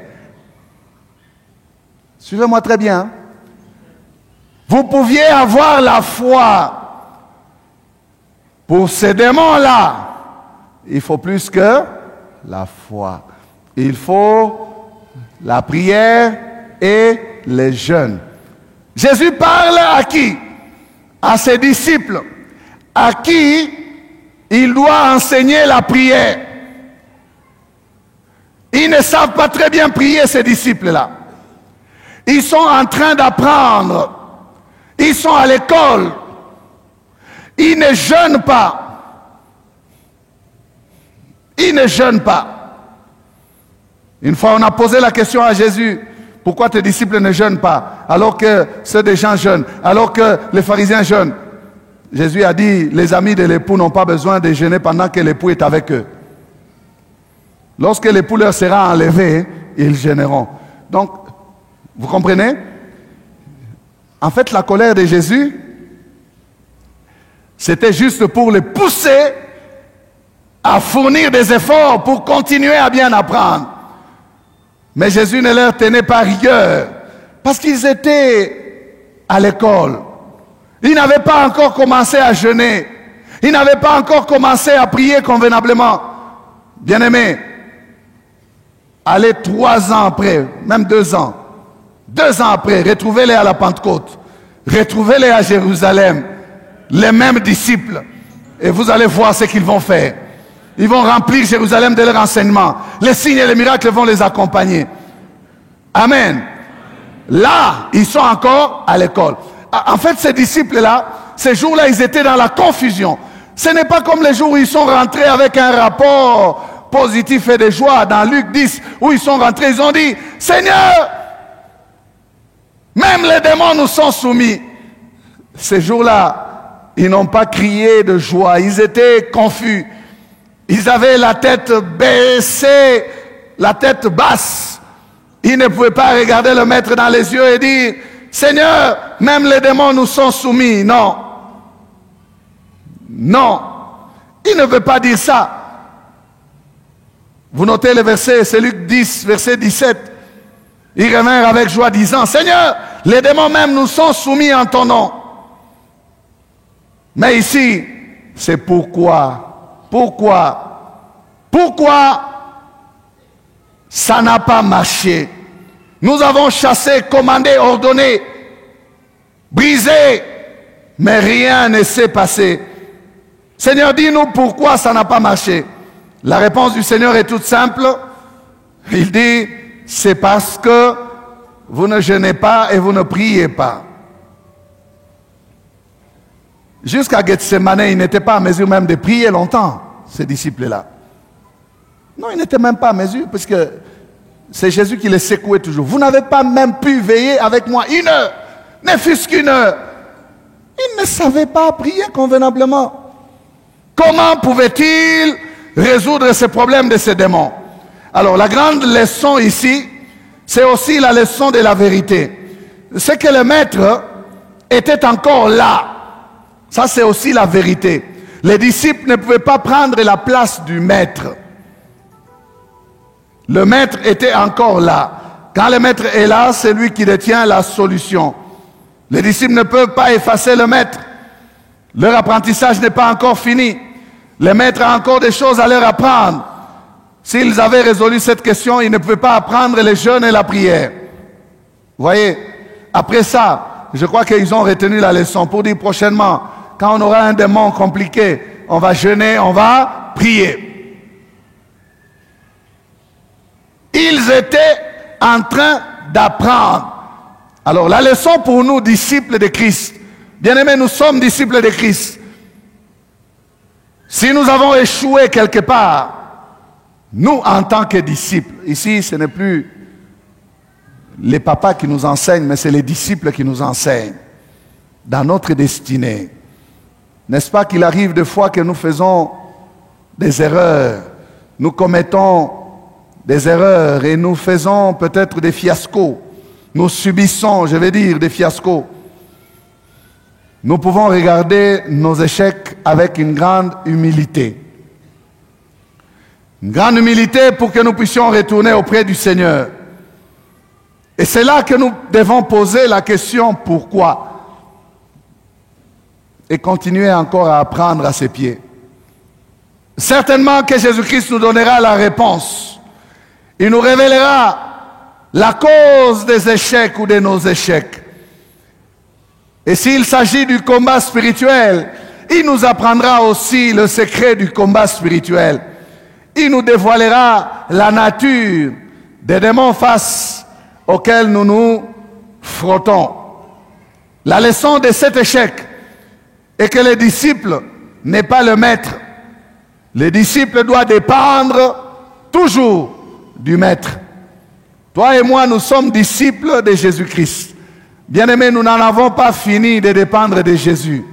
B: Suivez-moi très bien. Vous pouviez avoir la foi. Pour ces démons-là, il faut plus que la foi. Il faut la prière et les jeûnes. Jésus parle à qui? À ses disciples, à qui il doit enseigner la prière. Ils ne savent pas très bien prier, ces disciples-là. Ils sont en train d'apprendre. Ils sont à l'école. Ils ne jeûnent pas. Ils ne jeûnent pas. Une fois, on a posé la question à Jésus, pourquoi tes disciples ne jeûnent pas, alors que ceux des gens jeûnent, alors que les pharisiens jeûnent? Jésus a dit, les amis de l'époux n'ont pas besoin de jeûner pendant que l'époux est avec eux. Lorsque l'époux leur sera enlevé, ils jeûneront. Donc, vous comprenez? En fait, la colère de Jésus, c'était juste pour les pousser à fournir des efforts pour continuer à bien apprendre. Mais Jésus ne leur tenait pas rigueur, parce qu'ils étaient à l'école. Ils n'avaient pas encore commencé à jeûner. Ils n'avaient pas encore commencé à prier convenablement. Bien-aimés, allez 3 ans après, même 2 ans. 2 ans après, retrouvez-les à la Pentecôte. Retrouvez-les à Jérusalem. Les mêmes disciples. Et vous allez voir ce qu'ils vont faire. Ils vont remplir Jérusalem de leur enseignement. Les signes et les miracles vont les accompagner. Amen. Là, ils sont encore à l'école. En fait, ces disciples-là, ces jours-là, ils étaient dans la confusion. Ce n'est pas comme les jours où ils sont rentrés avec un rapport positif et de joie dans Luc 10, où ils sont rentrés, ils ont dit, Seigneur, même les démons nous sont soumis. Ces jours-là, ils n'ont pas crié de joie, ils étaient confus. Ils avaient la tête baissée, la tête basse. Ils ne pouvaient pas regarder le maître dans les yeux et dire, Seigneur, même les démons nous sont soumis. Non. Non, il ne veut pas dire ça. Vous notez le verset, c'est Luc 10, verset 17. Ils revinrent avec joie disant, Seigneur, les démons même nous sont soumis en ton nom. Mais ici, c'est pourquoi ça n'a pas marché. Nous avons chassé, commandé, ordonné, brisé, mais rien ne s'est passé. Seigneur, dis-nous pourquoi ça n'a pas marché. La réponse du Seigneur est toute simple. Il dit, c'est parce que vous ne jeûnez pas et vous ne priez pas. Jusqu'à Gethsemane, ils n'étaient pas à mesure même de prier longtemps, ces disciples-là. Non, ils n'étaient même pas à mesure, parce que c'est Jésus qui les secouait toujours. Vous n'avez pas même pu veiller avec moi 1 heure, ne fût-ce qu'1 heure. Ils ne savaient pas prier convenablement. Comment pouvaient-ils résoudre ces problèmes de ces démons? Alors, la grande leçon ici, c'est aussi la leçon de la vérité. C'est que le maître était encore là. Ça, c'est aussi la vérité. Les disciples ne pouvaient pas prendre la place du maître. Le maître était encore là. Quand le maître est là, c'est lui qui détient la solution. Les disciples ne peuvent pas effacer le maître. Leur apprentissage n'est pas encore fini. Le maître a encore des choses à leur apprendre. S'ils avaient résolu cette question, ils ne pouvaient pas apprendre les jeûnes et la prière. Vous voyez, après ça, je crois qu'ils ont retenu la leçon pour dire prochainement, quand on aura un démon compliqué, on va jeûner, on va prier. Ils étaient en train d'apprendre. Alors la leçon pour nous, disciples de Christ, bien-aimés, nous sommes disciples de Christ. Si nous avons échoué quelque part, nous en tant que disciples, ici ce n'est plus les papas qui nous enseignent, mais c'est les disciples qui nous enseignent dans notre destinée. N'est-ce pas qu'il arrive des fois que nous faisons des erreurs, nous commettons des erreurs et nous faisons peut-être des fiascos. Nous subissons, je vais dire, des fiascos. Nous pouvons regarder nos échecs avec une grande humilité. Une grande humilité pour que nous puissions retourner auprès du Seigneur. Et c'est là que nous devons poser la question pourquoi et continuer encore à apprendre à ses pieds. Certainement que Jésus-Christ nous donnera la réponse. Il nous révélera la cause des échecs ou de nos échecs. Et s'il s'agit du combat spirituel, il nous apprendra aussi le secret du combat spirituel. Il nous dévoilera la nature des démons face auxquels nous nous frottons. La leçon de cet échec est que le disciple n'est pas le maître. Le disciple doit dépendre toujours du maître. Toi et moi, nous sommes disciples de Jésus-Christ. Bien-aimés, nous n'en avons pas fini de dépendre de Jésus.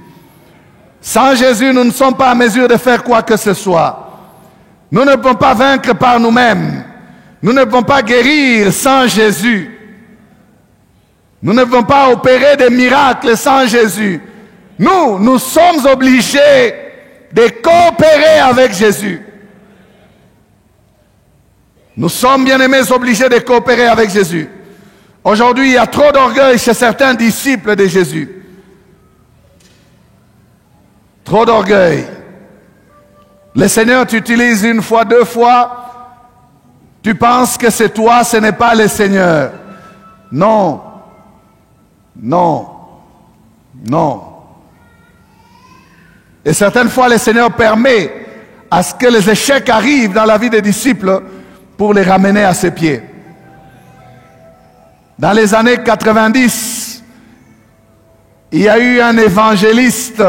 B: Sans Jésus, nous ne sommes pas en mesure de faire quoi que ce soit. Nous ne pouvons pas vaincre par nous-mêmes. Nous ne pouvons pas guérir sans Jésus. Nous ne pouvons pas opérer des miracles sans Jésus. Nous sommes obligés de coopérer avec Jésus. Nous sommes, bien-aimés, obligés de coopérer avec Jésus. Aujourd'hui, il y a trop d'orgueil chez certains disciples de Jésus. Trop d'orgueil. Le Seigneur t'utilise 1 fois, 2 fois. Tu penses que c'est toi, ce n'est pas le Seigneur. Non. Non. Non. Et certaines fois, le Seigneur permet à ce que les échecs arrivent dans la vie des disciples pour les ramener à ses pieds. Dans les années 90, il y a eu un évangéliste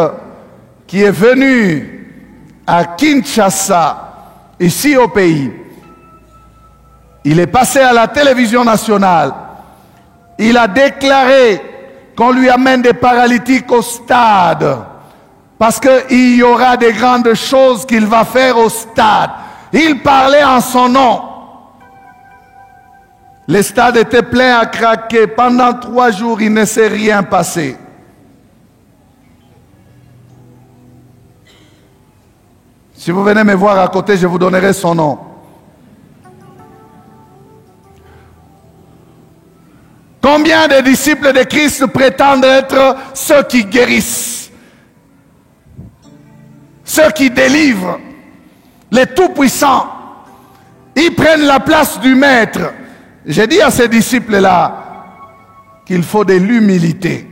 B: qui est venu à Kinshasa, ici au pays. Il est passé à la télévision nationale. Il a déclaré qu'on lui amène des paralytiques au stade parce qu'il y aura des grandes choses qu'il va faire au stade. Il parlait en son nom. Le stade était plein à craquer. Pendant 3 jours, il ne s'est rien passé. Si vous venez me voir à côté, je vous donnerai son nom. Combien de disciples de Christ prétendent être ceux qui guérissent, ceux qui délivrent, les tout-puissants? Ils prennent la place du maître. J'ai dit à ces disciples-là qu'il faut de l'humilité.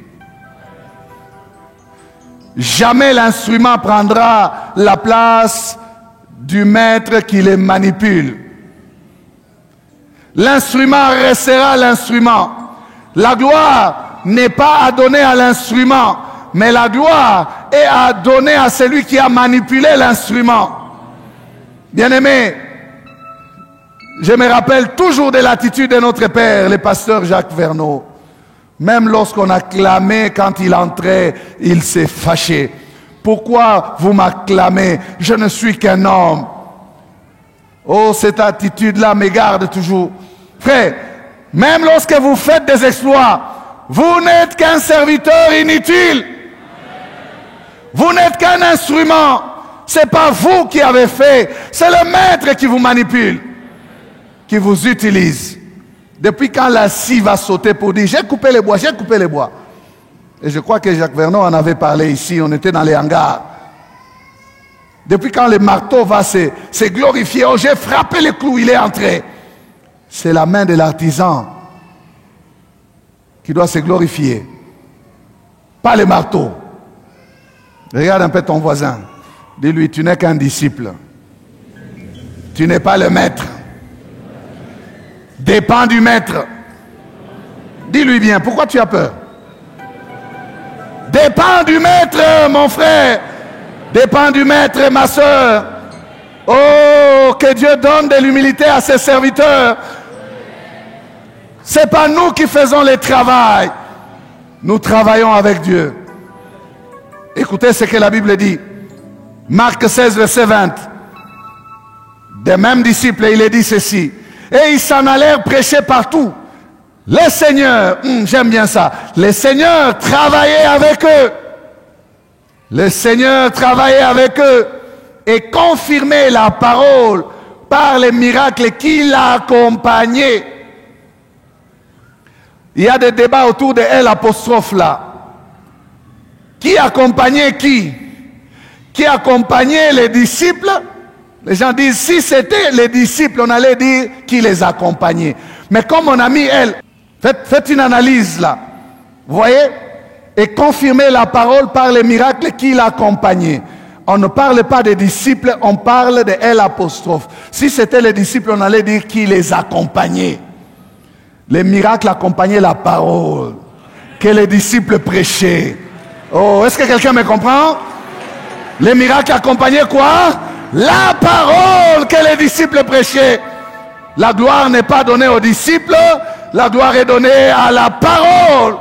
B: Jamais l'instrument prendra la place du maître qui les manipule. L'instrument restera l'instrument. La gloire n'est pas à donner à l'instrument, mais la gloire est à donner à celui qui a manipulé l'instrument. Bien-aimés, je me rappelle toujours de l'attitude de notre père, le pasteur Jacques Verneau. Même lorsqu'on a clamé, quand il entrait, il s'est fâché. Pourquoi vous m'acclamez? Je ne suis qu'un homme. Oh, cette attitude-là me garde toujours. Frère, même lorsque vous faites des exploits, vous n'êtes qu'un serviteur inutile. Vous n'êtes qu'un instrument. Ce n'est pas vous qui avez fait, c'est le maître qui vous manipule, qui vous utilise. Depuis quand la scie va sauter pour dire « j'ai coupé les bois, j'ai coupé les bois ». Et je crois que Jacques Verneau en avait parlé ici, on était dans les hangars. Depuis quand le marteau va se glorifier, « oh j'ai frappé le clou, il est entré ». C'est la main de l'artisan qui doit se glorifier, pas le marteau. Regarde un peu ton voisin, dis-lui « tu n'es qu'un disciple, tu n'es pas le maître ». Dépend du maître. Dis-lui bien, pourquoi tu as peur? Dépend du maître, mon frère. Dépend du maître, ma soeur. Oh, que Dieu donne de l'humilité à ses serviteurs. Ce n'est pas nous qui faisons le travail. Nous travaillons avec Dieu. Écoutez ce que la Bible dit. Marc 16, verset 20. Des mêmes disciples, il est dit ceci. Et ils s'en allèrent prêcher partout. Les seigneurs, j'aime bien ça, les seigneurs travaillaient avec eux. Les seigneurs travaillaient avec eux et confirmaient la parole par les miracles qui l'accompagnaient. Il y a des débats autour de L apostrophe là. Qui accompagnait qui? Qui accompagnait les disciples? Les gens disent, si c'était les disciples, on allait dire qui les accompagnait. Mais comme on a mis elle, faites une analyse là. Vous voyez? Et confirmer la parole par les miracles qui l'accompagnaient. On ne parle pas des disciples, on parle de L apostrophe. Si c'était les disciples, on allait dire qui les accompagnait. Les miracles accompagnaient la parole que les disciples prêchaient. Oh, est-ce que quelqu'un me comprend? Les miracles accompagnaient quoi? La parole que les disciples prêchaient. La gloire n'est pas donnée aux disciples, la gloire est donnée à la parole.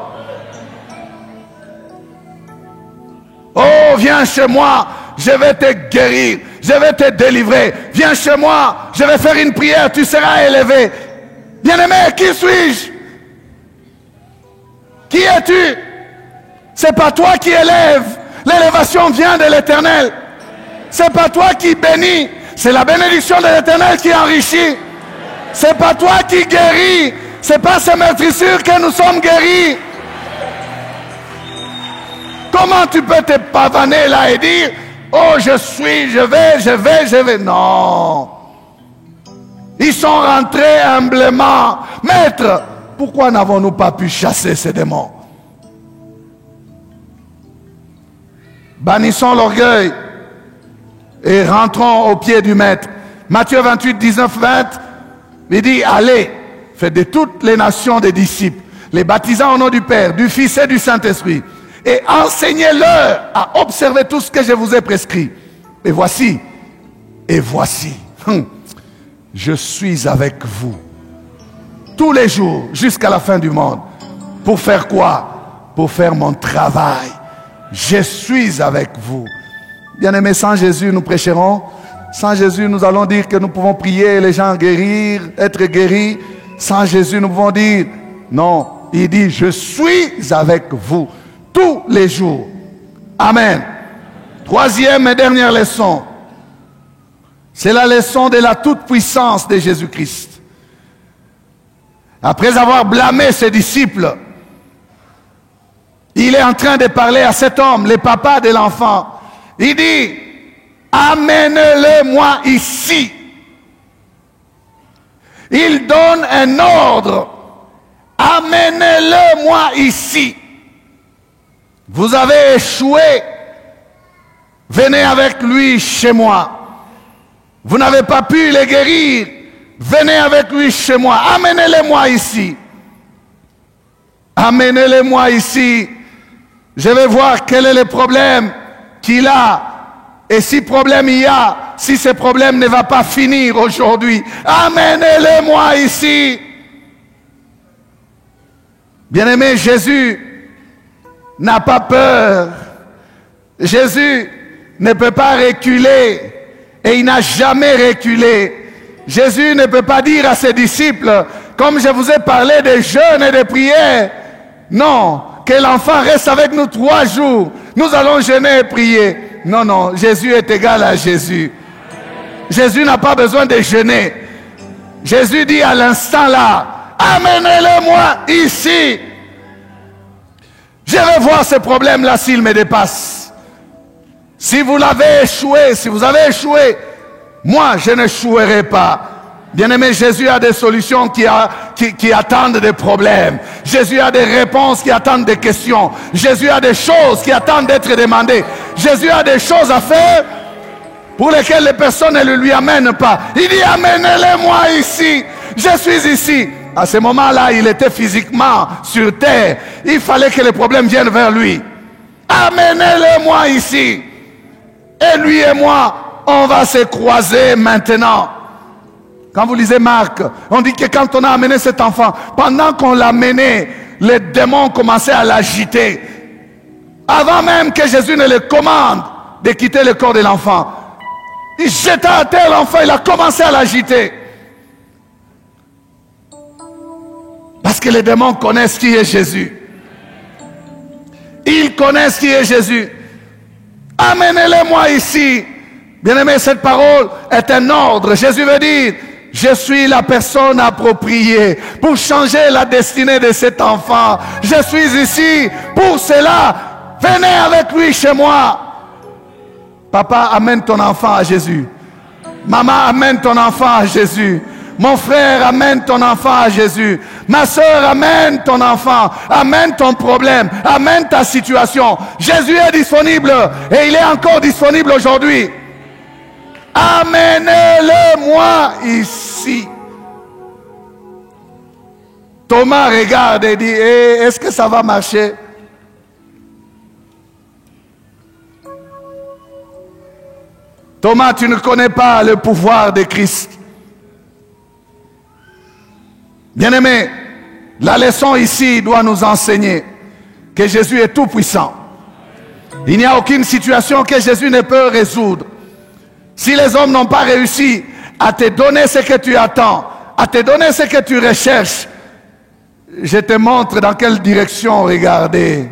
B: Oh, viens chez moi, je vais te guérir, je vais te délivrer. Viens chez moi, je vais faire une prière, tu seras élevé. Bien-aimé, qui suis-je? Qui es-tu? C'est pas toi qui élèves. L'élévation vient de l'Éternel. C'est pas toi qui bénis, c'est la bénédiction de l'Éternel qui enrichit. C'est pas toi qui guéris, c'est pas ces meurtrissures que nous sommes guéris. Comment tu peux te pavaner là et dire oh je vais. Non. Ils sont rentrés humblement. Maître, pourquoi n'avons-nous pas pu chasser ces démons? Bannissons l'orgueil et rentrons au pied du maître. Matthieu 28, 19, 20, il dit, allez, faites de toutes les nations des disciples, les baptisant au nom du Père, du Fils et du Saint-Esprit, et enseignez-leur à observer tout ce que je vous ai prescrit. Et voici, je suis avec vous tous les jours jusqu'à la fin du monde. Pour faire quoi? Pour faire mon travail. Je suis avec vous. Bien-aimés, sans Jésus, nous prêcherons. Sans Jésus, nous allons dire que nous pouvons prier, les gens guérir, être guéris. Sans Jésus, nous pouvons dire, non, il dit, je suis avec vous tous les jours. Amen. Troisième et dernière leçon. C'est la leçon de la toute-puissance de Jésus-Christ. Après avoir blâmé ses disciples, il est en train de parler à cet homme, le papa de l'enfant. Il dit, amenez-le-moi ici. Il donne un ordre. Amenez-le-moi ici. Vous avez échoué. Venez avec lui chez moi. Vous n'avez pas pu le guérir. Venez avec lui chez moi. Amenez-le-moi ici. Amenez-le-moi ici. Je vais voir quel est le problème qu'il a. Et si problème il y a, si ce problème ne va pas finir aujourd'hui, amenez-le-moi ici. Bien-aimé, Jésus n'a pas peur. Jésus ne peut pas reculer. Et il n'a jamais reculé. Jésus ne peut pas dire à ses disciples, comme je vous ai parlé de jeûne et de prière, non, que l'enfant reste avec nous 3 jours. Nous allons jeûner et prier. Non, non, Jésus est égal à Jésus. Jésus n'a pas besoin de jeûner. Jésus dit à l'instant là, amenez-le-moi ici. Je vais voir ce problème-là s'il me dépasse. Si vous l'avez échoué, si vous avez échoué, moi je n'échouerai pas. Bien-aimé, Jésus a des solutions qui attendent des problèmes. Jésus a des réponses qui attendent des questions. Jésus a des choses qui attendent d'être demandées. Jésus a des choses à faire pour lesquelles les personnes ne lui amènent pas. Il dit, amenez-le-moi ici. Je suis ici. À ce moment-là, il était physiquement sur terre. Il fallait que les problèmes viennent vers lui. Amenez-le-moi ici. Et lui et moi, on va se croiser maintenant. Quand vous lisez Marc, on dit que quand on a amené cet enfant, pendant qu'on l'a amené, les démons commençaient à l'agiter. Avant même que Jésus ne le commande de quitter le corps de l'enfant. Il jeta à terre l'enfant, il a commencé à l'agiter. Parce que les démons connaissent qui est Jésus. Ils connaissent qui est Jésus. Amenez-le-moi ici. Bien-aimé, cette parole est un ordre. Jésus veut dire, je suis la personne appropriée pour changer la destinée de cet enfant. Je suis ici pour cela. Venez avec lui chez moi. Papa, amène ton enfant à Jésus. Maman, amène ton enfant à Jésus. Mon frère, amène ton enfant à Jésus. Ma soeur, amène ton enfant. Amène ton problème. Amène ta situation. Jésus est disponible et il est encore disponible aujourd'hui. Amenez-le-moi ici. Thomas regarde et dit, est-ce que ça va marcher? Thomas, tu ne connais pas le pouvoir de Christ. Bien-aimé, la leçon ici doit nous enseigner que Jésus est tout puissant. Il n'y a aucune situation que Jésus ne peut résoudre. Si les hommes n'ont pas réussi à te donner ce que tu attends, à te donner ce que tu recherches, je te montre dans quelle direction regarder.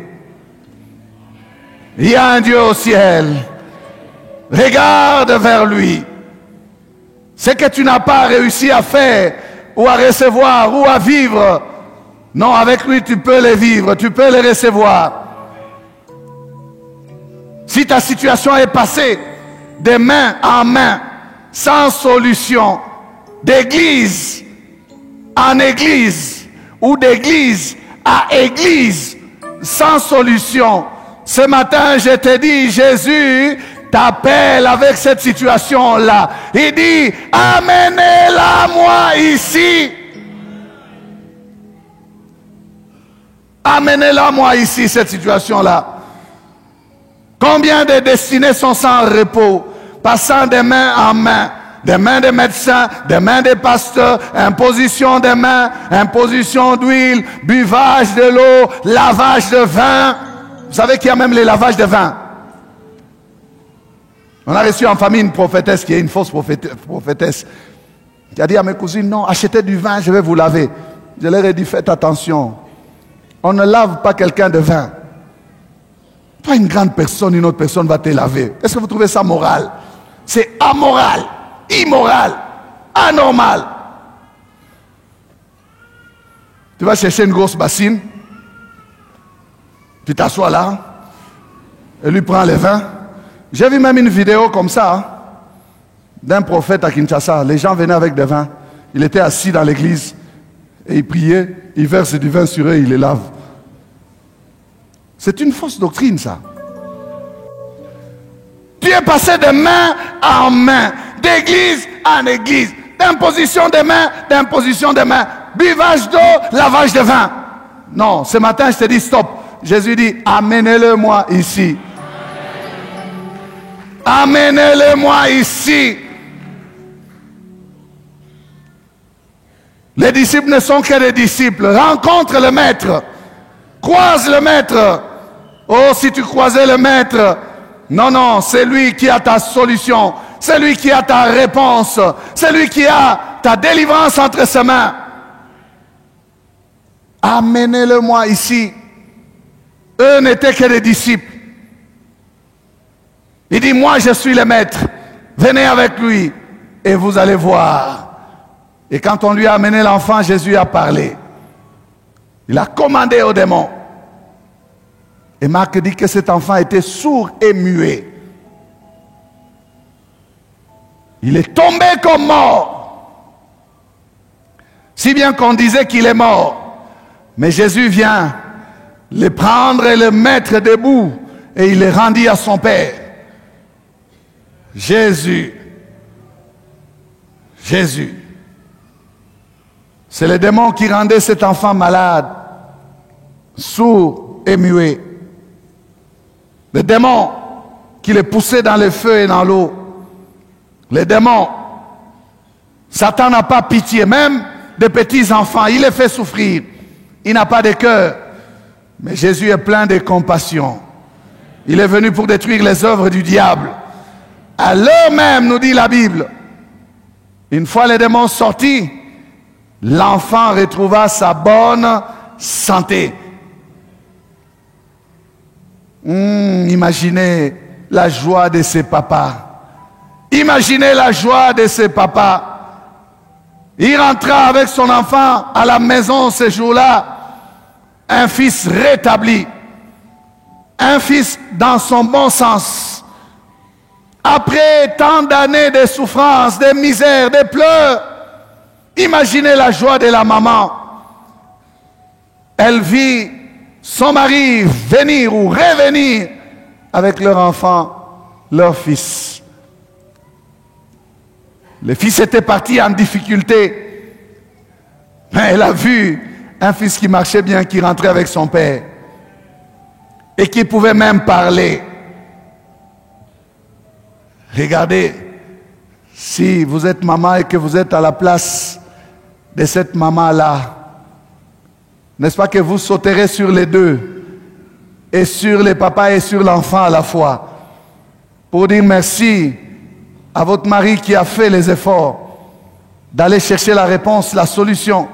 B: Il y a un Dieu au ciel. Regarde vers lui. Ce que tu n'as pas réussi à faire, ou à recevoir, ou à vivre, non, avec lui tu peux le vivre, tu peux le recevoir. Si ta situation est passée de main en main, sans solution, d'église en église, ou d'église à église, sans solution, ce matin je te dis, Jésus t'appelle avec cette situation-là. Il dit, amenez-la moi ici. Amenez-la moi ici, cette situation-là. Combien de destinées sont sans repos, passant de main en main, des mains des médecins, des mains des pasteurs, imposition des mains, imposition d'huile, buvage de l'eau, lavage de vin. Vous savez qu'il y a même les lavages de vin. On a reçu en famille une prophétesse qui est une fausse prophétesse qui a dit à mes cousines, non, achetez du vin, je vais vous laver. Je leur ai dit, faites attention. On ne lave pas quelqu'un de vin. Pas une grande personne, une autre personne va te laver. Est-ce que vous trouvez ça moral? C'est amoral, immorale, anormale. Tu vas chercher une grosse bassine, tu t'assois là, et lui prend les vins. J'ai vu même une vidéo comme ça, hein, d'un prophète à Kinshasa. Les gens venaient avec des vins. Il était assis dans l'église, et il priait, il verse du vin sur eux, il les lave. C'est une fausse doctrine, ça. Tu es passé de main en main, d'église en église, d'imposition de main, d'imposition de main, buvage d'eau, lavage de vin. Non, ce matin, je te dis stop. Jésus dit, amenez-le-moi ici. Amenez-le-moi ici. Les disciples ne sont que des disciples. Rencontre le maître. Croise le maître. Oh, si tu croisais le maître. Non, non, c'est lui qui a ta solution. C'est lui qui a ta réponse. C'est lui qui a ta délivrance entre ses mains. Amenez-le-moi ici. Eux n'étaient que des disciples. Il dit, moi je suis le maître. Venez avec lui et vous allez voir. Et quand on lui a amené l'enfant, Jésus a parlé. Il a commandé aux démons. Et Marc dit que cet enfant était sourd et muet. Il est tombé comme mort. Si bien qu'on disait qu'il est mort. Mais Jésus vient le prendre et le mettre debout. Et il le rendit à son Père. Jésus. Jésus. C'est le démon qui rendait cet enfant malade, sourd et muet. Le démon qui le poussait dans le feu et dans l'eau. Le démon. Satan n'a pas pitié, même des petits enfants. Il les fait souffrir. Il n'a pas de cœur. Mais Jésus est plein de compassion. Il est venu pour détruire les œuvres du diable. À l'heure même, nous dit la Bible, une fois les démons sortis, l'enfant retrouva sa bonne santé. Imaginez la joie de ses papas. Imaginez la joie de ses papas. Il rentra avec son enfant à la maison ce jour-là. Un fils rétabli. Un fils dans son bon sens. Après tant d'années de souffrance, de misère, de pleurs, imaginez la joie de la maman. Elle vit son mari venir ou revenir avec leur enfant, leur fils. Le fils était parti en difficulté. Mais elle a vu un fils qui marchait bien, qui rentrait avec son père. Et qui pouvait même parler. Regardez, si vous êtes maman et que vous êtes à la place de cette maman-là, n'est-ce pas que vous sauterez sur les deux, et sur les papas et sur l'enfant à la fois, pour dire merci à votre mari qui a fait les efforts d'aller chercher la réponse, la solution.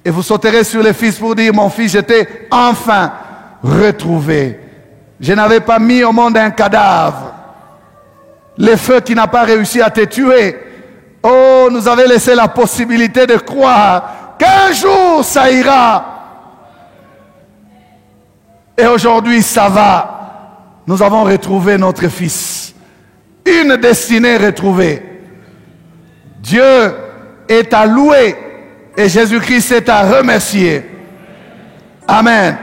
B: Et vous sauterez sur le fils pour dire, mon fils, j'étais enfin retrouvé. Je n'avais pas mis au monde un cadavre. Le feu qui n'a pas réussi à te tuer. Oh, nous avait laissé la possibilité de croire qu'un jour ça ira. Et aujourd'hui ça va. Nous avons retrouvé notre fils. Une destinée retrouvée. Dieu est à louer et Jésus-Christ est à remercier. Amen.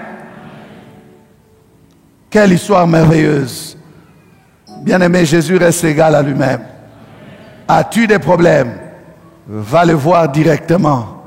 B: Quelle histoire merveilleuse. Bien-aimé, Jésus reste égal à lui-même. As-tu des problèmes? Va le voir directement.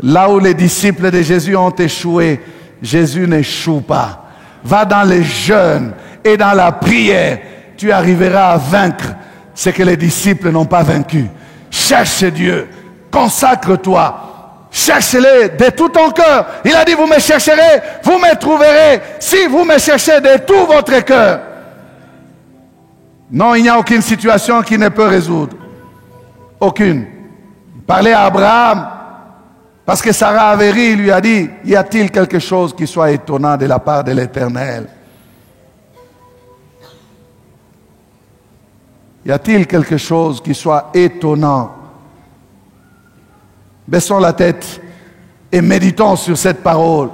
B: Là où les disciples de Jésus ont échoué, Jésus n'échoue pas. Va dans les jeûnes et dans la prière. Tu arriveras à vaincre ce que les disciples n'ont pas vaincu. Cherche Dieu. Consacre-toi. Cherchez-le de tout ton cœur. Il a dit, vous me chercherez, vous me trouverez, si vous me cherchez de tout votre cœur. Non, il n'y a aucune situation qui ne peut résoudre. Aucune. Parlez à Abraham, parce que Sarah avait ri, il lui a dit, y a-t-il quelque chose qui soit étonnant de la part de l'Éternel? Y a-t-il quelque chose qui soit étonnant? Baissons la tête et méditons sur cette parole.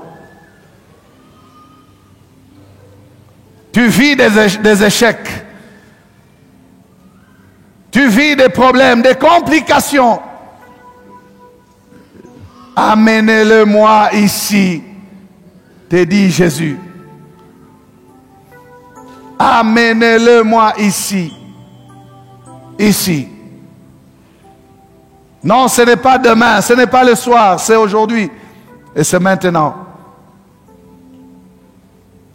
B: Tu vis des échecs. Tu vis des problèmes, des complications. Amenez-le-moi ici, te dit Jésus. Amenez-le-moi ici. Ici. Non, ce n'est pas demain, ce n'est pas le soir, c'est aujourd'hui et c'est maintenant.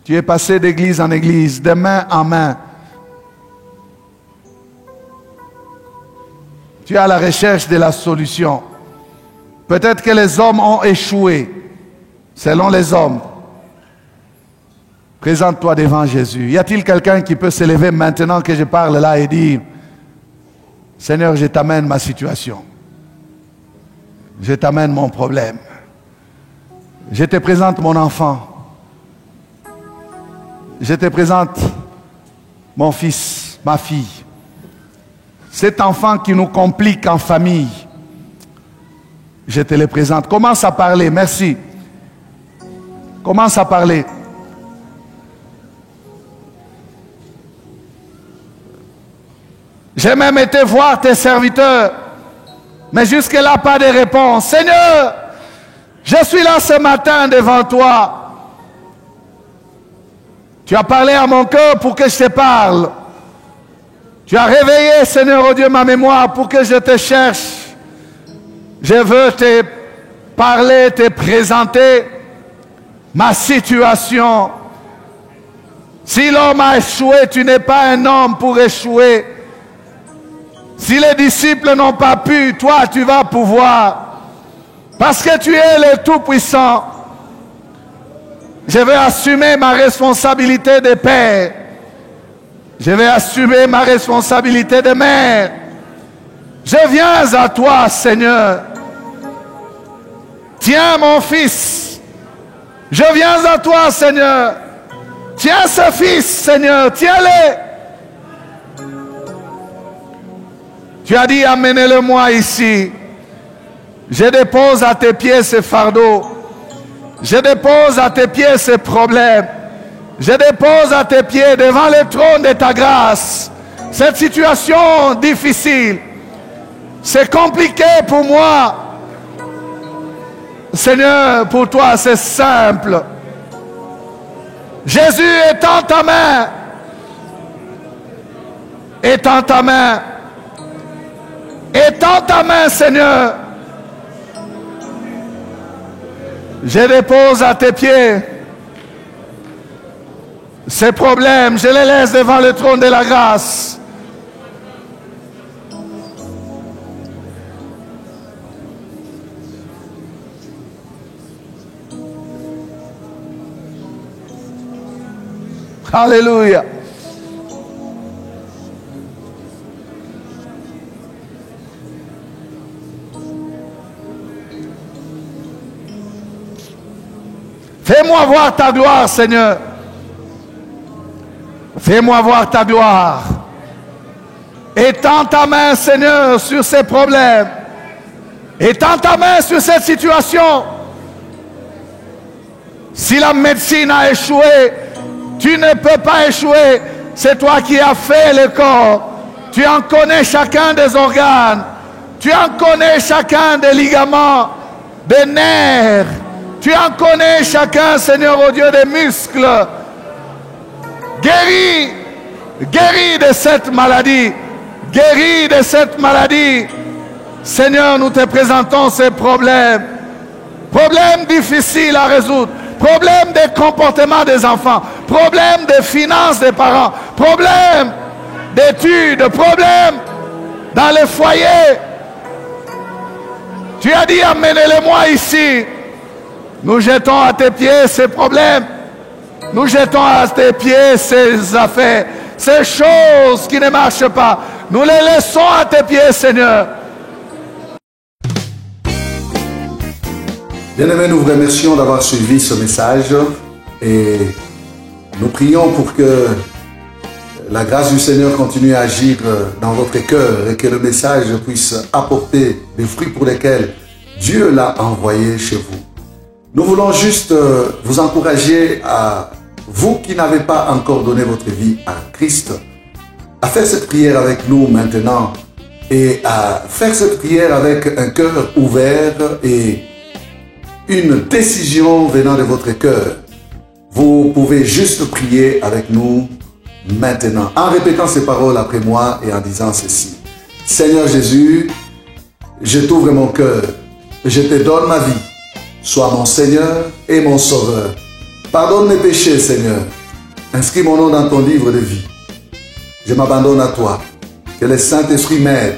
B: Tu es passé d'église en église, de main en main. Tu es à la recherche de la solution. Peut-être que les hommes ont échoué, selon les hommes. Présente-toi devant Jésus. Y a-t-il quelqu'un qui peut se lever maintenant que je parle là et dire, Seigneur, je t'amène ma situation. Je t'amène mon problème. Je te présente mon enfant. Je te présente mon fils, ma fille. Cet enfant qui nous complique en famille. Je te le présente. Commence à parler, merci. Commence à parler. J'ai même été voir tes serviteurs, mais jusque-là, pas de réponse. Seigneur, je suis là ce matin devant toi. Tu as parlé à mon cœur pour que je te parle. Tu as réveillé, Seigneur, oh Dieu, ma mémoire pour que je te cherche. Je veux te parler, te présenter ma situation. Si l'homme a échoué, tu n'es pas un homme pour échouer. Si les disciples n'ont pas pu, toi, tu vas pouvoir. Parce que tu es le Tout-Puissant. Je vais assumer ma responsabilité de père. Je vais assumer ma responsabilité de mère. Je viens à toi, Seigneur. Tiens mon fils. Je viens à toi, Seigneur. Tiens ce fils, Seigneur. Tiens-le. Tu as dit, amenez-le-moi ici. Je dépose à tes pieds ce fardeau. Je dépose à tes pieds ce problème. Je dépose à tes pieds devant le trône de ta grâce. Cette situation difficile. C'est compliqué pour moi. Seigneur, pour toi, c'est simple. Jésus, étends ta main. Étends ta main. Étends ta main, Seigneur. Je dépose à tes pieds ces problèmes. Je les laisse devant le trône de la grâce. Alléluia. Fais-moi voir ta gloire, Seigneur. Fais-moi voir ta gloire. Étends ta main, Seigneur, sur ces problèmes. Étends ta main sur cette situation. Si la médecine a échoué, tu ne peux pas échouer. C'est toi qui as fait le corps. Tu en connais chacun des organes. Tu en connais chacun des ligaments, des nerfs. Tu en connais chacun, Seigneur, oh Dieu, des muscles. Guéris, guéris de cette maladie. Guéris de cette maladie. Seigneur, nous te présentons ces problèmes. Problèmes difficiles à résoudre. Problèmes de comportement des enfants. Problèmes de finances des parents. Problèmes d'études. Problèmes dans les foyers. Tu as dit, amenez-les-moi ici. Nous jetons à tes pieds ces problèmes. Nous jetons à tes pieds ces affaires, ces choses qui ne marchent pas. Nous les laissons à tes pieds, Seigneur.
C: Bien-aimés, nous vous remercions d'avoir suivi ce message et nous prions pour que la grâce du Seigneur continue à agir dans votre cœur et que le message puisse apporter des fruits pour lesquels Dieu l'a envoyé chez vous. Nous voulons juste vous encourager à vous qui n'avez pas encore donné votre vie à Christ, à faire cette prière avec nous maintenant et à faire cette prière avec un cœur ouvert et une décision venant de votre cœur. Vous pouvez juste prier avec nous maintenant, en répétant ces paroles après moi et en disant ceci. Seigneur Jésus, je t'ouvre mon cœur, je te donne ma vie. Sois mon Seigneur et mon Sauveur. Pardonne mes péchés, Seigneur. Inscris mon nom dans ton livre de vie. Je m'abandonne à toi. Que le Saint-Esprit m'aide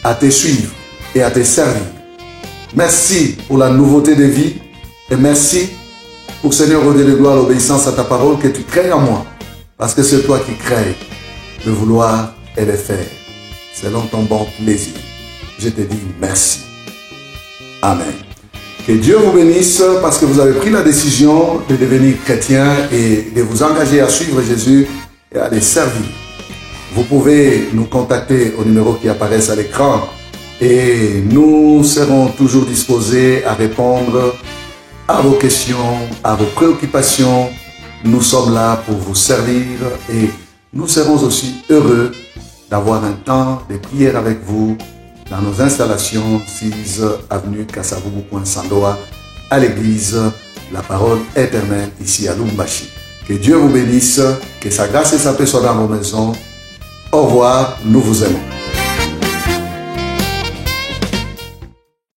C: à te suivre et à te servir. Merci pour la nouveauté de vie et merci pour, Seigneur, au Dieu de gloire, l'obéissance à ta parole que tu crées en moi. Parce que c'est toi qui crées le vouloir et le faire selon ton bon plaisir. Je te dis merci. Amen. Que Dieu vous bénisse parce que vous avez pris la décision de devenir chrétien et de vous engager à suivre Jésus et à les servir. Vous pouvez nous contacter au numéro qui apparaît à l'écran et nous serons toujours disposés à répondre à vos questions, à vos préoccupations. Nous sommes là pour vous servir et nous serons aussi heureux d'avoir un temps de prière avec vous dans nos installations 6 avenue Kasavubu, Sandoa, à l'église La Parole Éternelle, ici à Lumbashi. Que Dieu vous bénisse, que sa grâce et sa paix soient dans vos maisons. Au revoir, nous vous aimons.